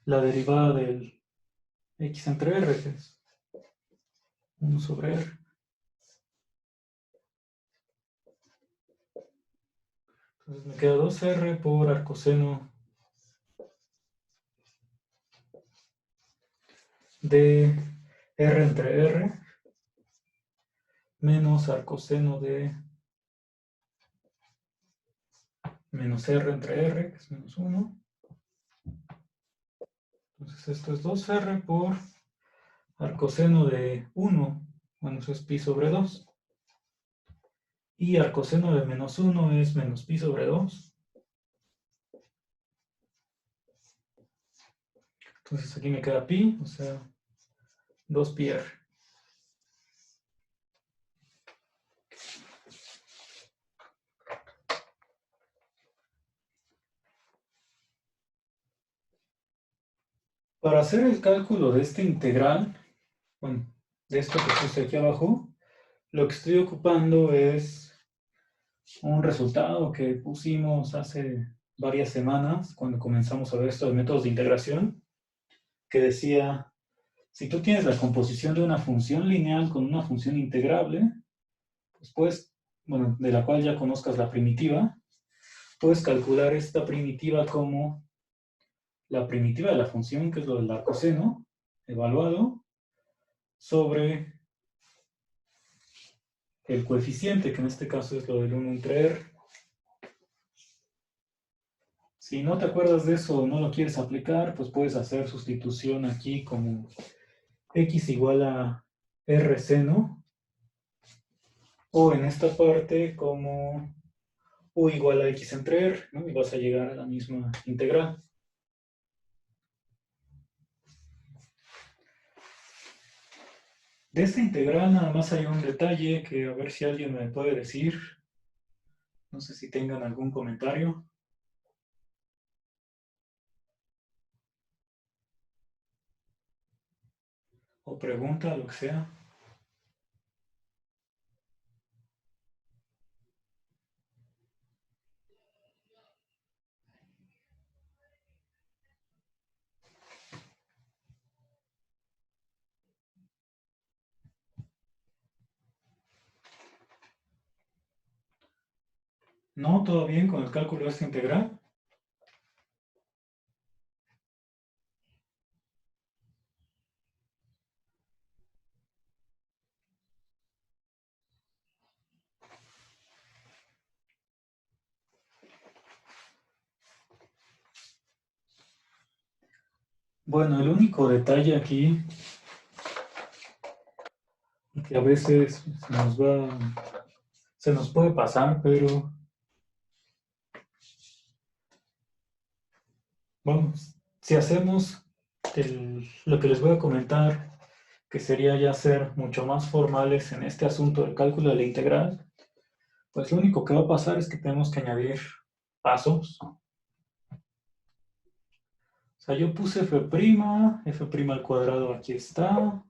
la derivada del x entre r, que es 1 sobre r. Entonces me queda 2r por arcoseno de r entre r menos arcoseno de menos r entre r, que es menos 1. Entonces esto es 2r por arcoseno de 1, bueno, eso es pi sobre 2. Y arcoseno de menos 1 es menos pi sobre 2. Entonces aquí me queda pi, o sea, 2 pi r. Para hacer el cálculo de esta integral, bueno, de esto que puse aquí abajo, lo que estoy ocupando es un resultado que pusimos hace varias semanas cuando comenzamos a ver esto de métodos de integración, que decía, si tú tienes la composición de una función lineal con una función integrable, pues puedes, bueno, de la cual ya conozcas la primitiva, puedes calcular esta primitiva como la primitiva de la función, que es lo del arcoseno, evaluado, sobre el coeficiente, que en este caso es lo del 1 entre r. Si no te acuerdas de eso o no lo quieres aplicar, pues puedes hacer sustitución aquí como x igual a r seno, o en esta parte como u igual a x entre r, ¿no? Y vas a llegar a la misma integral. De esta integral nada más hay un detalle que a ver si alguien me puede decir. No sé si tengan algún comentario o pregunta, lo que sea. ¿No? ¿Todo bien con el cálculo de esta integral? Bueno, el único detalle aquí, que a veces se nos puede pasar, pero Bueno, si hacemos lo que les voy a comentar, que sería ya ser mucho más formales en este asunto del cálculo de la integral, pues lo único que va a pasar es que tenemos que añadir pasos. O sea, yo puse f' al cuadrado aquí está,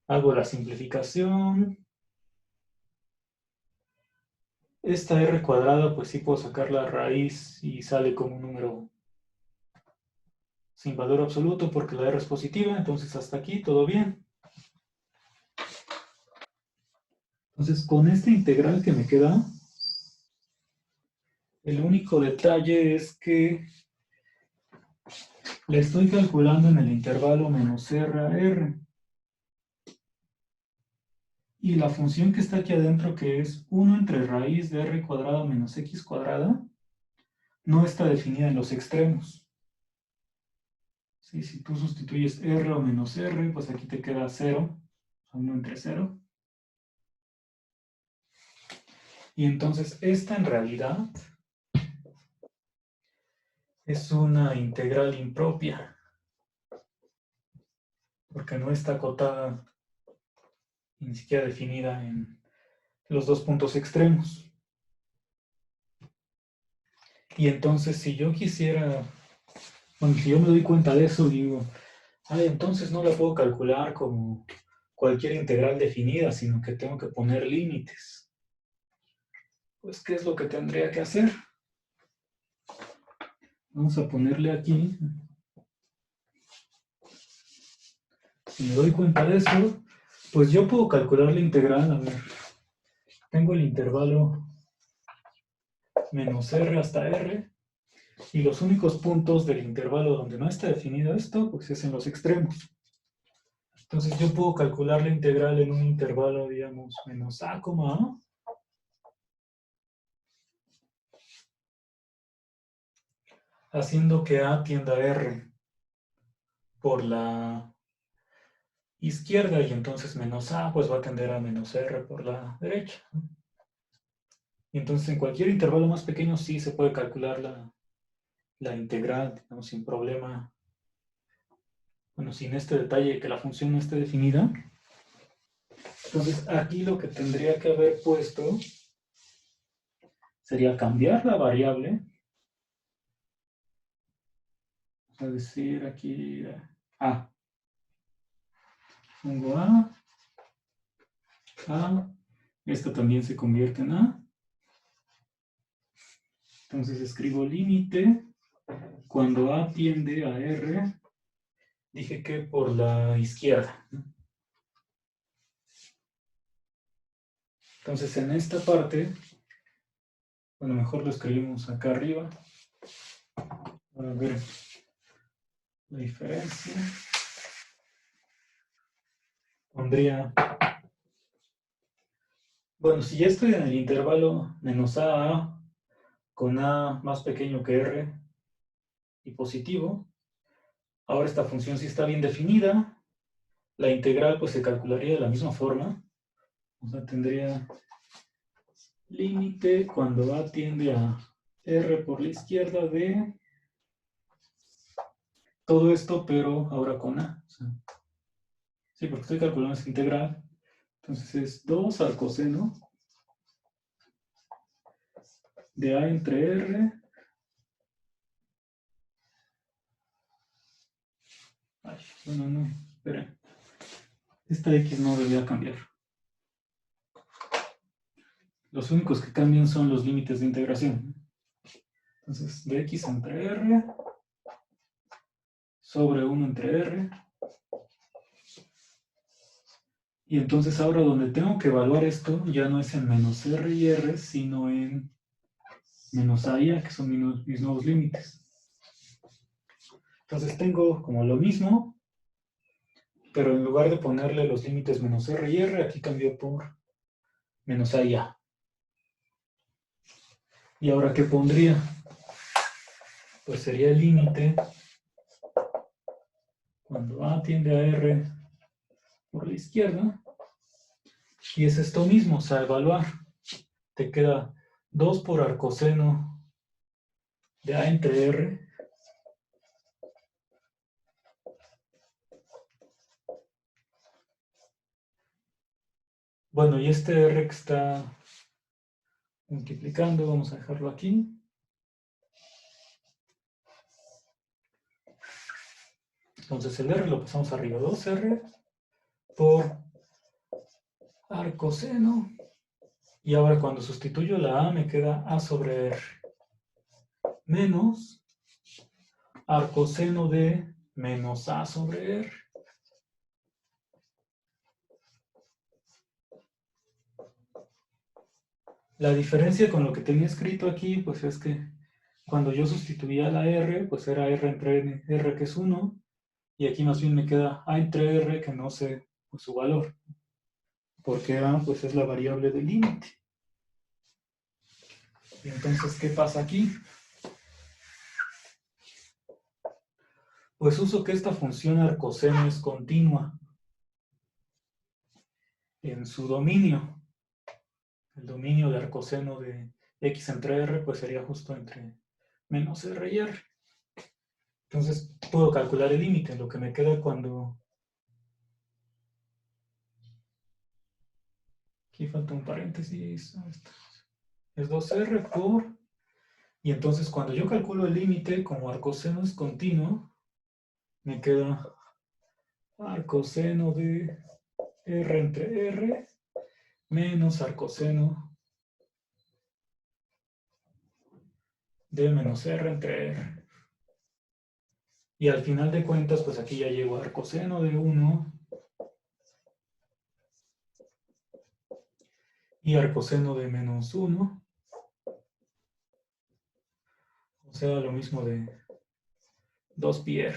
hago la simplificación. Esta r cuadrada, pues sí puedo sacar la raíz y sale como un número sin valor absoluto porque la r es positiva, entonces hasta aquí todo bien. Entonces con esta integral que me queda, el único detalle es que le estoy calculando en el intervalo menos r a r. Y la función que está aquí adentro, que es 1 entre raíz de r cuadrada menos x cuadrada, no está definida en los extremos. ¿Sí? Si tú sustituyes r o menos r, pues aquí te queda 0, 1 entre 0. Y entonces esta en realidad es una integral impropia, porque no está acotada ni siquiera definida en los dos puntos extremos. Y entonces si yo quisiera, bueno, si yo me doy cuenta de eso, digo, entonces no la puedo calcular como cualquier integral definida, sino que tengo que poner límites. Pues, ¿qué es lo que tendría que hacer? Vamos a ponerle aquí. Si me doy cuenta de eso, pues yo puedo calcular la integral. A ver, tengo el intervalo menos r hasta r, y los únicos puntos del intervalo donde no está definido esto, pues es en los extremos. Entonces yo puedo calcular la integral en un intervalo, digamos, menos a, a, haciendo que a tienda a r por la izquierda, y entonces menos a pues va a tender a menos r por la derecha. Y entonces en cualquier intervalo más pequeño sí se puede calcular la integral, digamos, sin problema. Bueno, sin este detalle de que la función no esté definida. Entonces aquí lo que tendría que haber puesto sería cambiar la variable. Vamos a decir aquí a. Pongo a. Esto también se convierte en a. Entonces escribo límite. Cuando a tiende a r, dije que por la izquierda. Entonces en esta parte, bueno, mejor lo escribimos acá arriba para ver la diferencia. Pondría, bueno, si ya estoy en el intervalo menos a con a más pequeño que r y positivo, ahora esta función sí está bien definida. La integral pues se calcularía de la misma forma. O sea, tendría límite cuando a tiende a r por la izquierda de todo esto, pero ahora con a. O sea, sí, porque estoy calculando esa integral. Entonces es 2 al coseno de a entre r. Ay, bueno, no, espera. Esta x no debería cambiar. Los únicos que cambian son los límites de integración. Entonces, de x entre r sobre 1 entre r. Y entonces ahora donde tengo que evaluar esto ya no es en menos r y r, sino en menos a y a, que son mis nuevos límites. Entonces tengo como lo mismo, pero en lugar de ponerle los límites menos r y r, aquí cambió por menos a y a. ¿Y ahora qué pondría? Pues sería el límite cuando a tiende a r por la izquierda. Y es esto mismo, o sea, evaluar. Te queda 2 por arcoseno de a entre r Bueno, y este R que está multiplicando, vamos a dejarlo aquí. Entonces el R lo pasamos arriba, 2R por arcoseno. Y ahora cuando sustituyo la A me queda A sobre R menos arcoseno de menos A sobre R. La diferencia con lo que tenía escrito aquí, pues es que cuando yo sustituía la R, pues era R entre R que es 1, y aquí más bien me queda A entre R que no sé pues, su valor, porque A pues es la variable del límite. Y entonces, ¿qué pasa aquí? Pues uso que esta función arcoseno es continua en su dominio. El dominio de arcoseno de x entre r pues sería justo entre menos r y r. Entonces puedo calcular el límite, lo que me queda cuando... Aquí falta un paréntesis. Es 2r por... Y entonces cuando yo calculo el límite, como arcoseno es continuo, me queda arcoseno de r entre r menos arcoseno de menos r entre r. Y al final de cuentas, pues aquí ya llego a arcoseno de 1 y arcoseno de menos 1. O sea, lo mismo de 2πr.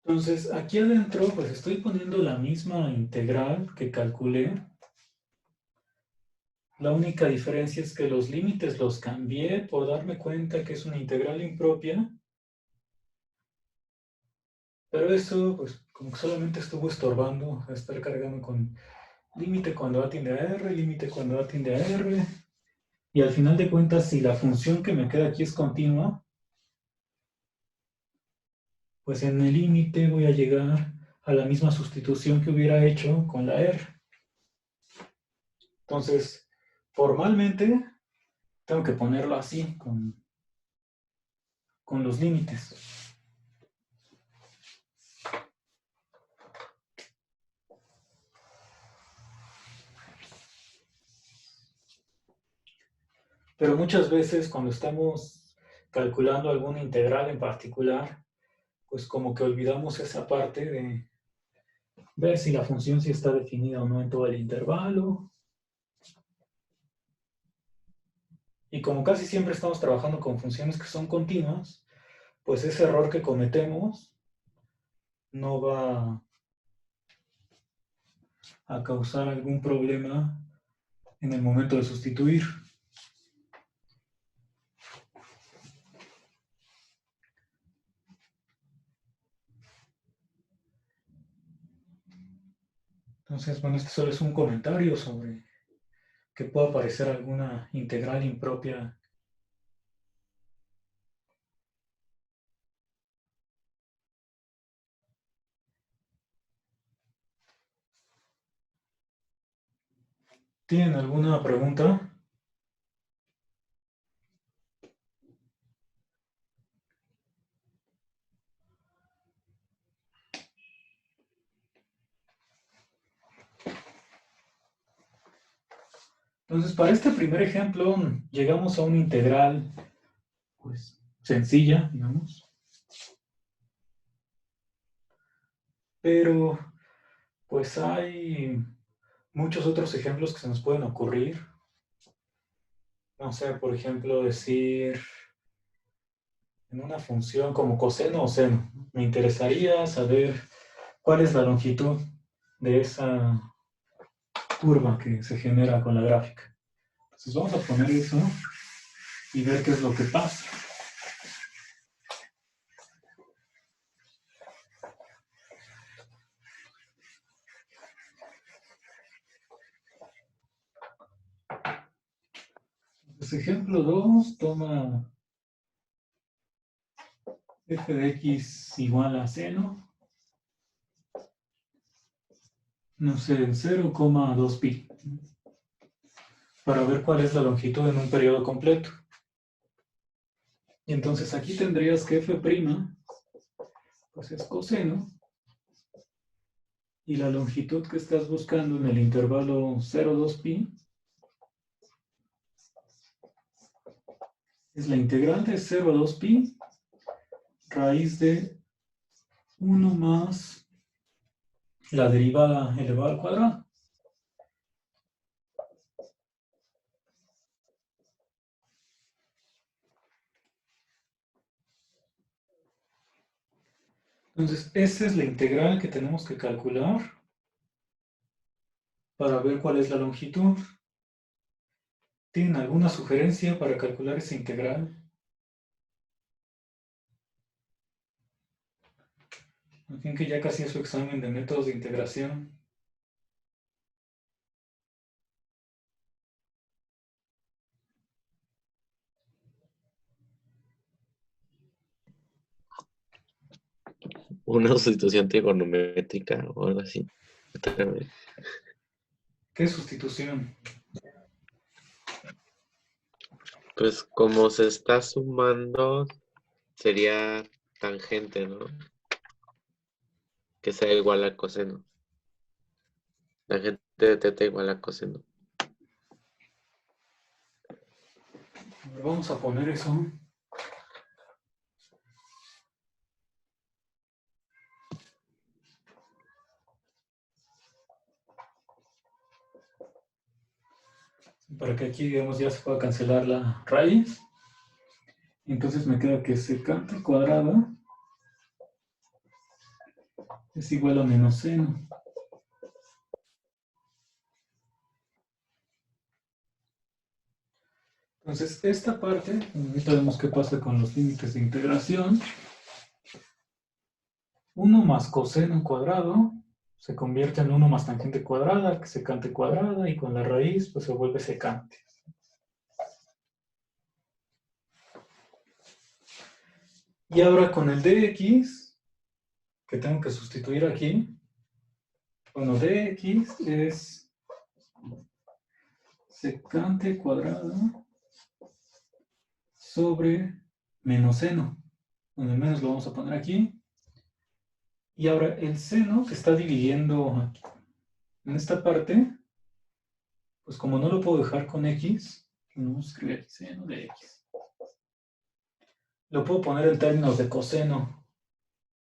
Entonces, aquí adentro, pues estoy poniendo la misma integral que calculé. La única diferencia es que los límites los cambié por darme cuenta que es una integral impropia. Pero eso, pues, como que solamente estuvo estorbando a estar cargando con límite cuando A tiende a R, límite cuando A tiende a R. Y al final de cuentas, si la función que me queda aquí es continua, pues en el límite voy a llegar a la misma sustitución que hubiera hecho con la R. Entonces, formalmente, tengo que ponerlo así, con los límites. Pero muchas veces cuando estamos calculando alguna integral en particular, pues como que olvidamos esa parte de ver si la función sí está definida o no en todo el intervalo. Y como casi siempre estamos trabajando con funciones que son continuas, pues ese error que cometemos no va a causar algún problema en el momento de sustituir. Entonces, bueno, este solo es un comentario sobre que pueda aparecer alguna integral impropia. ¿Tienen alguna pregunta? Entonces, para este primer ejemplo, llegamos a una integral, pues, sencilla, digamos. Pero, pues, hay muchos otros ejemplos que se nos pueden ocurrir. No sé, por ejemplo, decir en una función como coseno o seno. Me interesaría saber cuál es la longitud de esa curva que se genera con la gráfica. Entonces, vamos a poner eso y ver qué es lo que pasa. Pues ejemplo 2 toma f de x igual a seno, no sé, 0,2pi, para ver cuál es la longitud en un periodo completo. Y entonces aquí tendrías que f' pues es coseno, y la longitud que estás buscando en el intervalo 0,2pi es la integral de 0 a 2pi raíz de 1 más la derivada elevada al cuadrado. Entonces, esa es la integral que tenemos que calcular para ver cuál es la longitud. ¿Tienen alguna sugerencia para calcular esa integral? En fin, que ya casi es su examen de métodos de integración. Una sustitución trigonométrica o algo así. Otra vez. ¿Qué es sustitución? Pues como se está sumando, sería tangente, ¿no? Que sea igual a coseno. Tangente de teta igual a coseno. A ver, vamos a poner eso. Para que aquí, digamos, ya se pueda cancelar la raíz. Entonces me queda que secante cuadrada es igual a menos seno. Entonces, esta parte, ahorita vemos qué pasa con los límites de integración. 1 más coseno cuadrado se convierte en 1 más tangente cuadrada, secante cuadrada, y con la raíz pues se vuelve secante. Y ahora con el dx, que tengo que sustituir aquí, bueno, dx es secante cuadrada sobre menos seno. Donde menos lo vamos a poner aquí. Y ahora el seno que está dividiendo en esta parte, pues como no lo puedo dejar con x, vamos a escribir aquí seno de x. Lo puedo poner en términos de coseno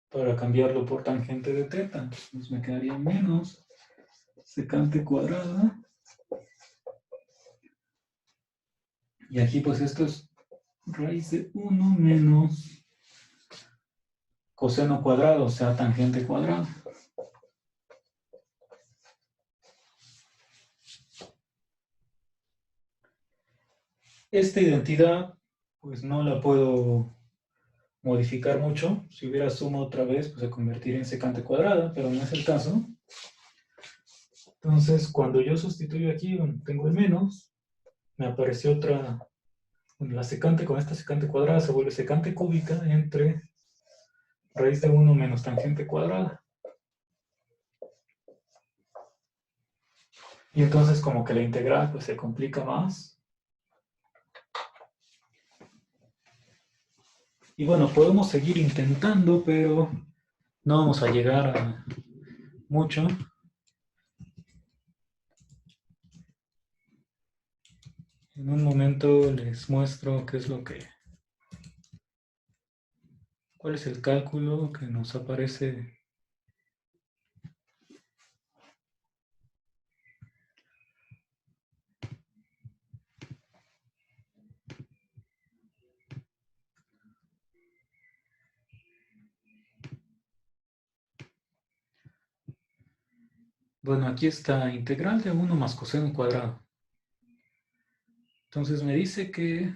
para cambiarlo por tangente de teta. Entonces me quedaría menos secante cuadrada. Y aquí pues esto es raíz de 1 menos coseno cuadrado, o sea, tangente cuadrado. Esta identidad pues no la puedo modificar mucho. Si hubiera suma otra vez, pues se convertiría en secante cuadrada, pero no es el caso. Entonces, cuando yo sustituyo aquí, bueno, tengo el menos, me apareció otra, la secante con esta secante cuadrada se vuelve secante cúbica entre raíz de 1 menos tangente cuadrada. Y entonces como que la integral pues se complica más. Y bueno, podemos seguir intentando, pero no vamos a llegar a mucho. En un momento les muestro qué es lo que... ¿Cuál es el cálculo que nos aparece? Bueno, aquí está integral de 1 más coseno cuadrado. Entonces me dice que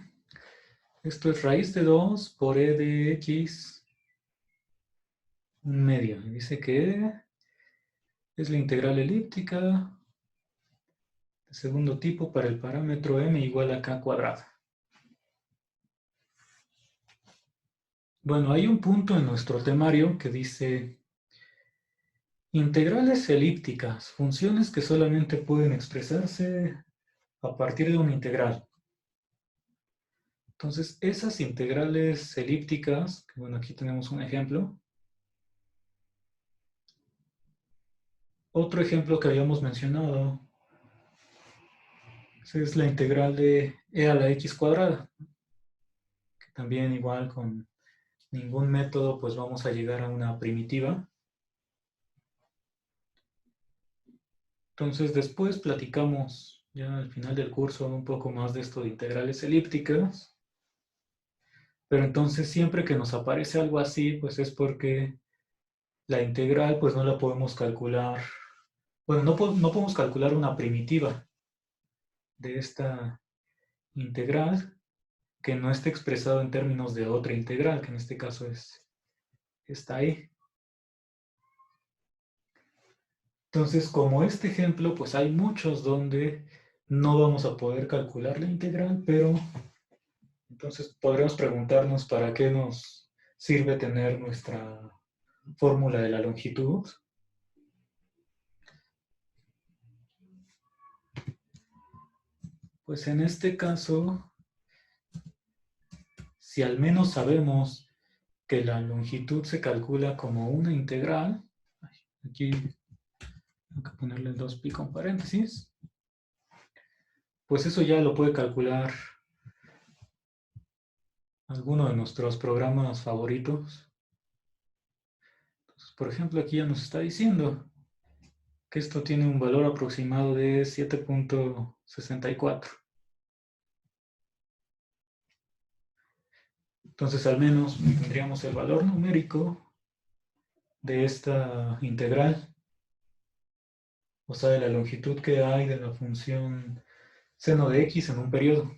esto es raíz de 2 por e de x un medio. Me dice que e es la integral elíptica de segundo tipo para el parámetro m igual a k cuadrado. Bueno, hay un punto en nuestro temario que dice integrales elípticas, funciones que solamente pueden expresarse a partir de una integral. Entonces, esas integrales elípticas, que bueno, aquí tenemos un ejemplo. Otro ejemplo que habíamos mencionado es la integral de e a la x cuadrada, que también igual con ningún método pues vamos a llegar a una primitiva. Entonces después platicamos ya al final del curso un poco más de esto de integrales elípticas. Pero entonces siempre que nos aparece algo así, pues es porque la integral pues no la podemos calcular. Bueno, no podemos calcular una primitiva de esta integral que no esté expresado en términos de otra integral, que en este caso está ahí. Entonces, como este ejemplo, pues hay muchos donde no vamos a poder calcular la integral, pero entonces podríamos preguntarnos para qué nos sirve tener nuestra fórmula de la longitud. Pues en este caso, si al menos sabemos que la longitud se calcula como una integral, aquí tengo que ponerle 2pi con paréntesis, pues eso ya lo puede calcular alguno de nuestros programas favoritos. Entonces, por ejemplo, aquí ya nos está diciendo que esto tiene un valor aproximado de 7.64. Entonces, al menos tendríamos el valor numérico de esta integral, o sea, de la longitud que hay de la función seno de x en un periodo.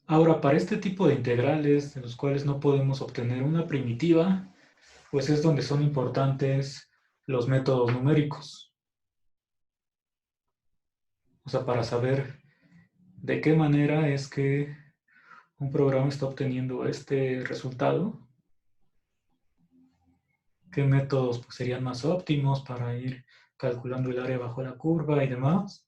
Ahora, para este tipo de integrales, de los cuales no podemos obtener una primitiva, pues es donde son importantes los métodos numéricos. O sea, para saber de qué manera es que un programa está obteniendo este resultado, qué métodos pues, serían más óptimos para ir calculando el área bajo la curva y demás.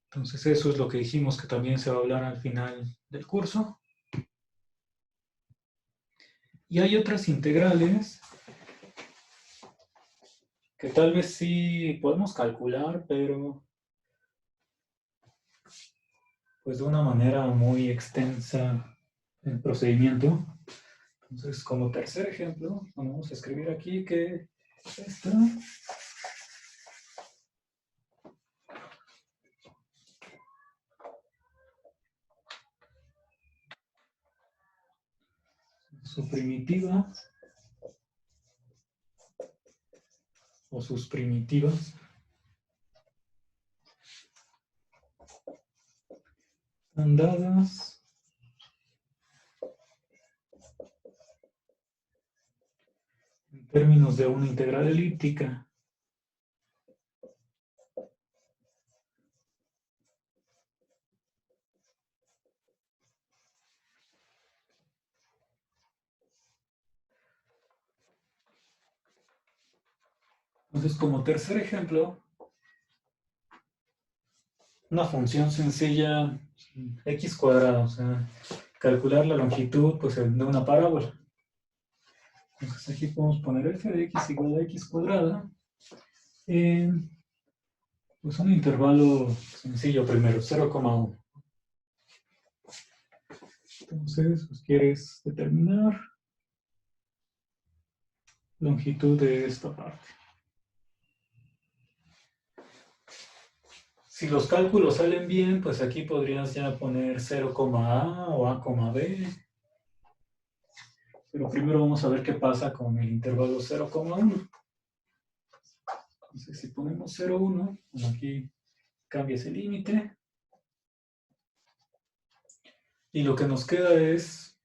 Entonces eso es lo que dijimos que también se va a hablar al final del curso. Y hay otras integrales que tal vez sí podemos calcular, pero pues de una manera muy extensa el procedimiento. Entonces, como tercer ejemplo, vamos a escribir aquí que esta su primitiva o sus primitivas están dadas en términos de una integral elíptica. Entonces, como tercer ejemplo, una función sencilla x cuadrado, o sea, calcular la longitud pues, de una parábola. Entonces aquí podemos poner f de x igual a x cuadrada en pues, un intervalo sencillo primero, 0,1. Entonces, pues quieres determinar longitud de esta parte. Si los cálculos salen bien, pues aquí podrías ya poner 0,a o a,b. Pero primero vamos a ver qué pasa con el intervalo 0,1. Entonces, si ponemos 0,1, aquí cambia ese límite. Y lo que nos queda es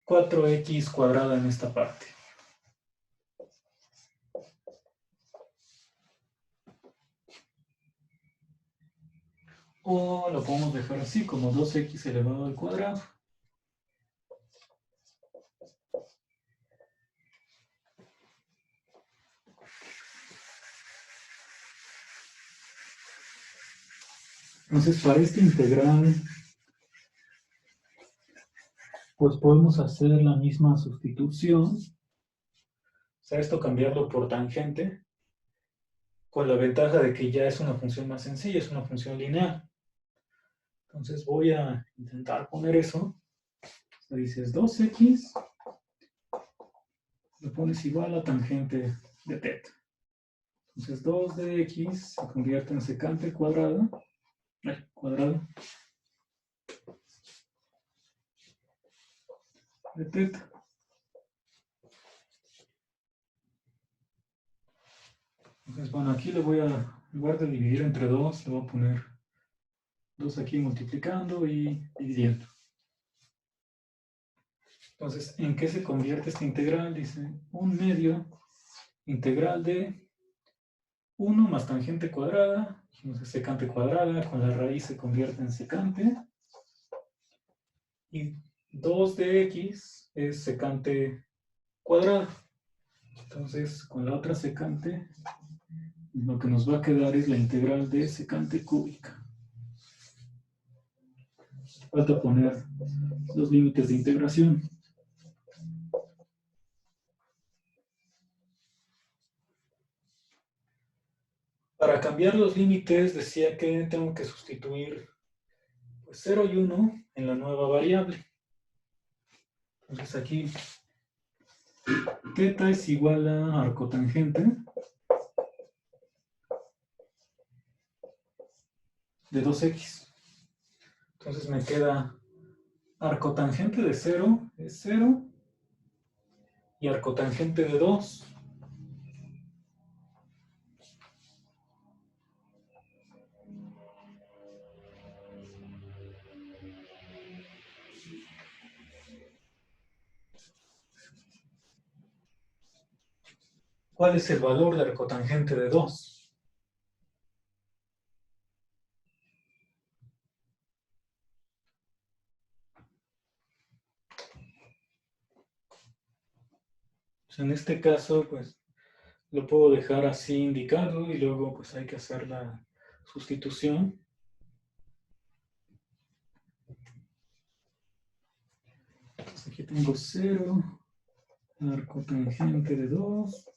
4x cuadrada en esta parte. O lo podemos dejar así, como 2x elevado al cuadrado. Entonces, para este integral, pues podemos hacer la misma sustitución. O sea, esto cambiarlo por tangente, con la ventaja de que ya es una función más sencilla, es una función lineal. Entonces voy a intentar poner eso. Le dices 2x, lo pones igual a tangente de θ. Entonces 2 de x se convierte en secante cuadrado, de θ. Entonces, bueno, aquí le voy a, en lugar de dividir entre 2, le voy a poner 2 aquí multiplicando y dividiendo. Entonces, ¿en qué se convierte esta integral? Dice 1/2 integral de 1 más tangente cuadrada, dijimos que secante cuadrada, con la raíz se convierte en secante. Y 2 de x es secante cuadrado. Entonces, con la otra secante, lo que nos va a quedar es la integral de secante cúbica. Falta poner los límites de integración. Para cambiar los límites, decía que tengo que sustituir pues, 0 y 1 en la nueva variable. Entonces aquí θ es igual a arcotangente de 2x. Entonces me queda arcotangente de 0 es 0 y arcotangente de 2 ¿Cuál es el valor de arcotangente de 2? Pues en este caso, pues lo puedo dejar así indicado y luego pues hay que hacer la sustitución. Entonces aquí tengo 0, arcotangente de 2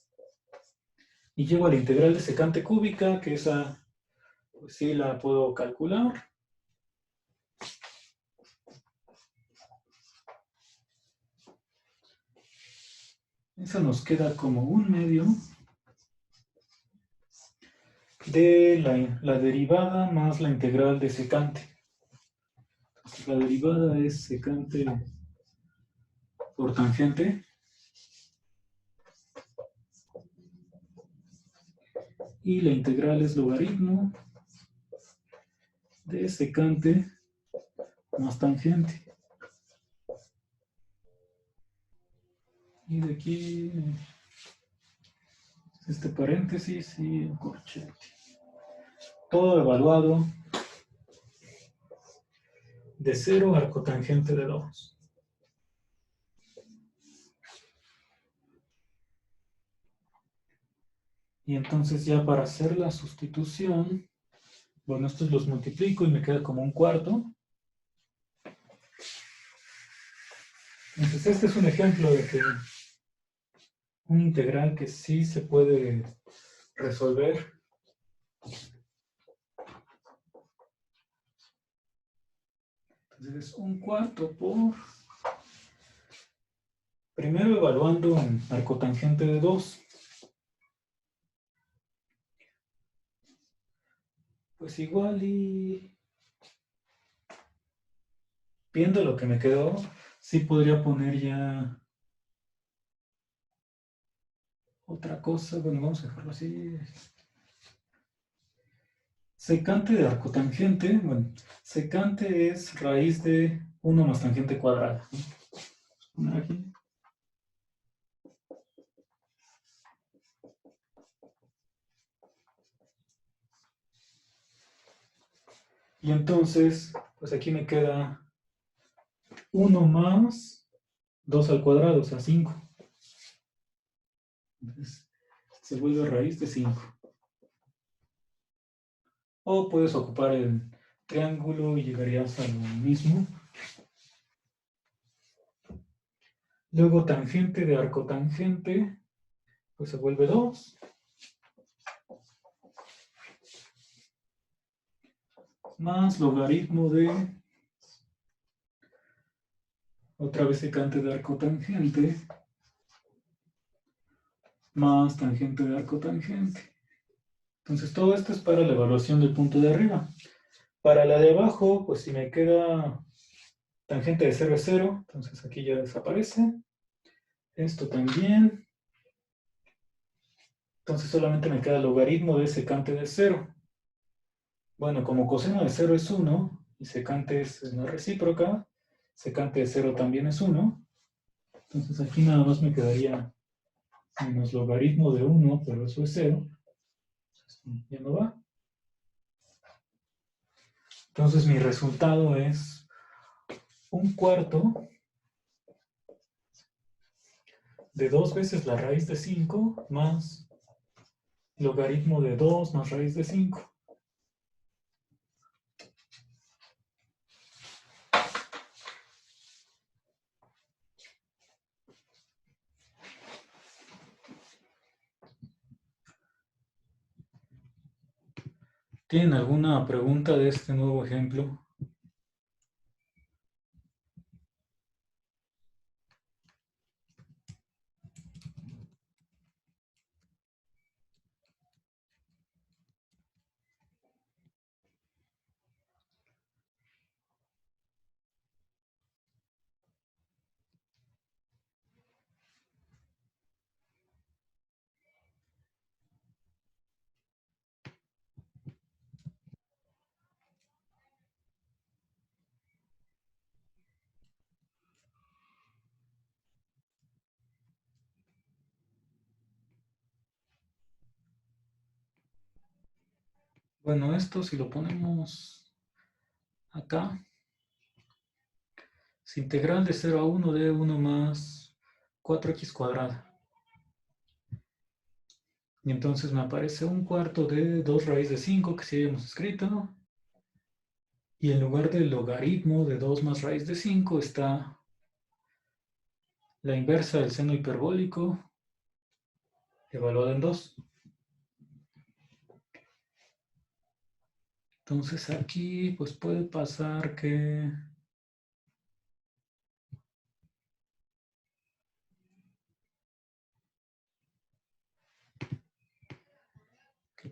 y llego a la integral de secante cúbica, que esa pues sí la puedo calcular. Esa nos queda como 1/2 de la derivada más la integral de secante. La derivada es secante por tangente y la integral es logaritmo de secante más tangente. Y de aquí este paréntesis y el corchete. Todo evaluado de 0 arcotangente de 2. Y entonces ya para hacer la sustitución, bueno, estos los multiplico y me queda como 1/4. Entonces este es un ejemplo de que un integral que sí se puede resolver. Entonces es 1/4 por... Primero evaluando en arcotangente de 2. Pues igual y... Viendo lo que me quedó, sí podría poner ya otra cosa. Bueno, vamos a dejarlo así. Secante de arcotangente, bueno, secante es raíz de 1 más tangente cuadrada. ¿No? Aquí. Y entonces, pues aquí me queda 1 más 2 al cuadrado, o sea, 5. Entonces, se vuelve raíz de 5. O puedes ocupar el triángulo y llegarías a lo mismo. Luego tangente de arcotangente, pues se vuelve 2. Más logaritmo de, otra vez secante de arcotangente, más tangente de arcotangente. Entonces todo esto es para la evaluación del punto de arriba. Para la de abajo, pues si me queda tangente de 0 es 0, entonces aquí ya desaparece. Esto también. Entonces solamente me queda el logaritmo de secante de 0. Bueno, como coseno de 0 es 1, y secante es una recíproca, secante de 0 también es 1. Entonces aquí nada más me quedaría menos logaritmo de 1, pero eso es 0. Ya no va. Entonces mi resultado es 1/4 de 2 veces la raíz de 5 más logaritmo de 2 más raíz de 5. ¿Tienen alguna pregunta de este nuevo ejemplo? Bueno, esto si lo ponemos acá, es integral de 0 a 1 de 1 más 4x cuadrada. Y entonces me aparece 1/4 de 2 raíz de 5, que sí habíamos escrito. Y en lugar del logaritmo de 2 más raíz de 5 está la inversa del seno hiperbólico, evaluada en 2. Entonces aquí pues puede pasar que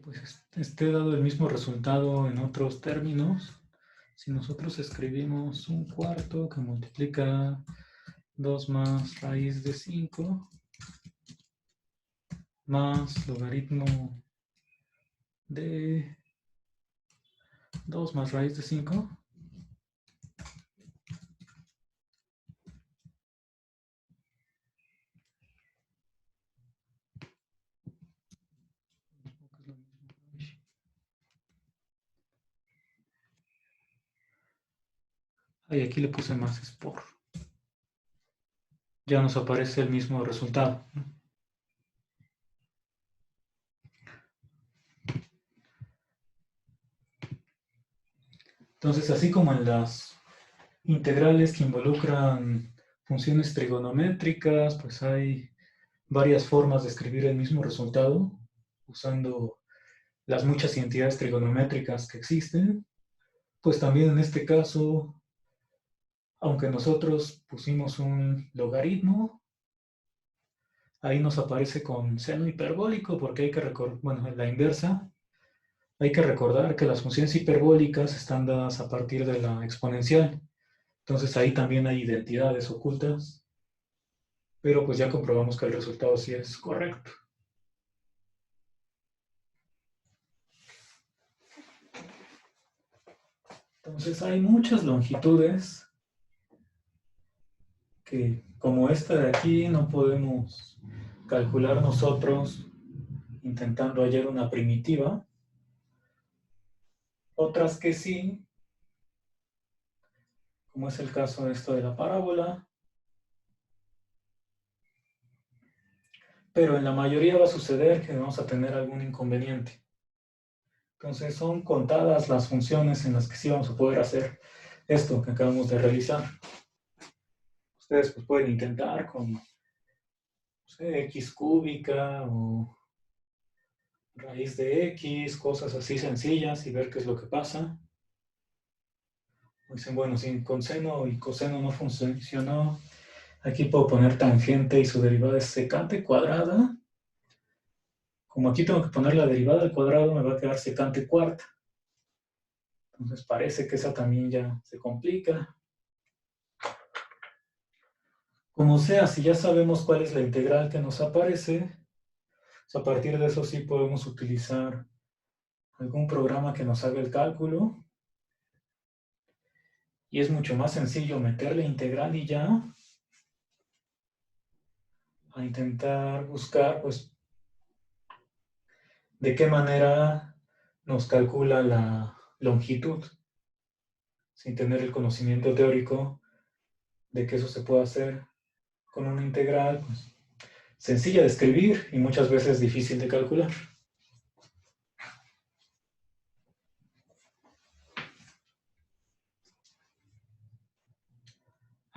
pues esté dado el mismo resultado en otros términos. Si nosotros escribimos 1/4 que multiplica 2 más raíz de 5 más logaritmo de 2 más raíz de 5. Y aquí le puse más es por. Ya nos aparece el mismo resultado. Entonces, así como en las integrales que involucran funciones trigonométricas, pues hay varias formas de escribir el mismo resultado usando las muchas identidades trigonométricas que existen. Pues también en este caso, aunque nosotros pusimos un logaritmo, ahí nos aparece con seno hiperbólico porque hay que recordar, bueno, en la inversa, hay que recordar que las funciones hiperbólicas están dadas a partir de la exponencial. Entonces ahí también hay identidades ocultas, pero pues ya comprobamos que el resultado sí es correcto. Entonces hay muchas longitudes que, como esta de aquí, no podemos calcular nosotros intentando hallar una primitiva. Otras que sí, como es el caso de esto de la parábola. Pero en la mayoría va a suceder que vamos a tener algún inconveniente. Entonces son contadas las funciones en las que sí vamos a poder hacer esto que acabamos de realizar. Ustedes pues, pueden intentar con no sé, x cúbica o raíz de x, cosas así sencillas y ver qué es lo que pasa. Dicen, bueno, si con seno y coseno no funcionó, aquí puedo poner tangente y su derivada es secante cuadrada. Como aquí tengo que poner la derivada al cuadrado, me va a quedar secante cuarta. Entonces parece que esa también ya se complica. Como sea, si ya sabemos cuál es la integral que nos aparece, pues a partir de eso sí podemos utilizar algún programa que nos haga el cálculo. Y es mucho más sencillo meter la integral y ya a intentar buscar, pues, de qué manera nos calcula la longitud, sin tener el conocimiento teórico de que eso se puede hacer con una integral, pues, sencilla de escribir y muchas veces difícil de calcular.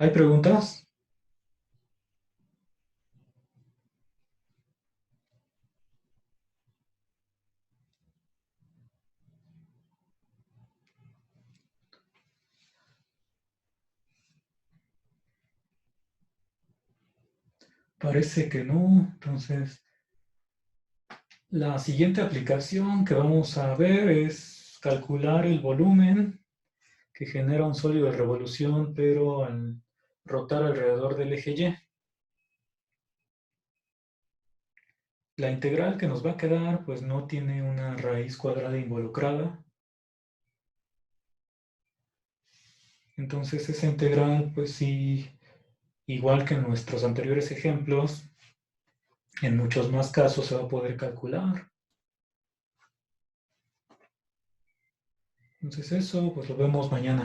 ¿Hay preguntas? Parece que no. Entonces, la siguiente aplicación que vamos a ver es calcular el volumen que genera un sólido de revolución, pero al rotar alrededor del eje Y. La integral que nos va a quedar, pues no tiene una raíz cuadrada involucrada. Entonces esa integral, pues sí, igual que en nuestros anteriores ejemplos, en muchos más casos se va a poder calcular. Entonces eso, pues lo vemos mañana.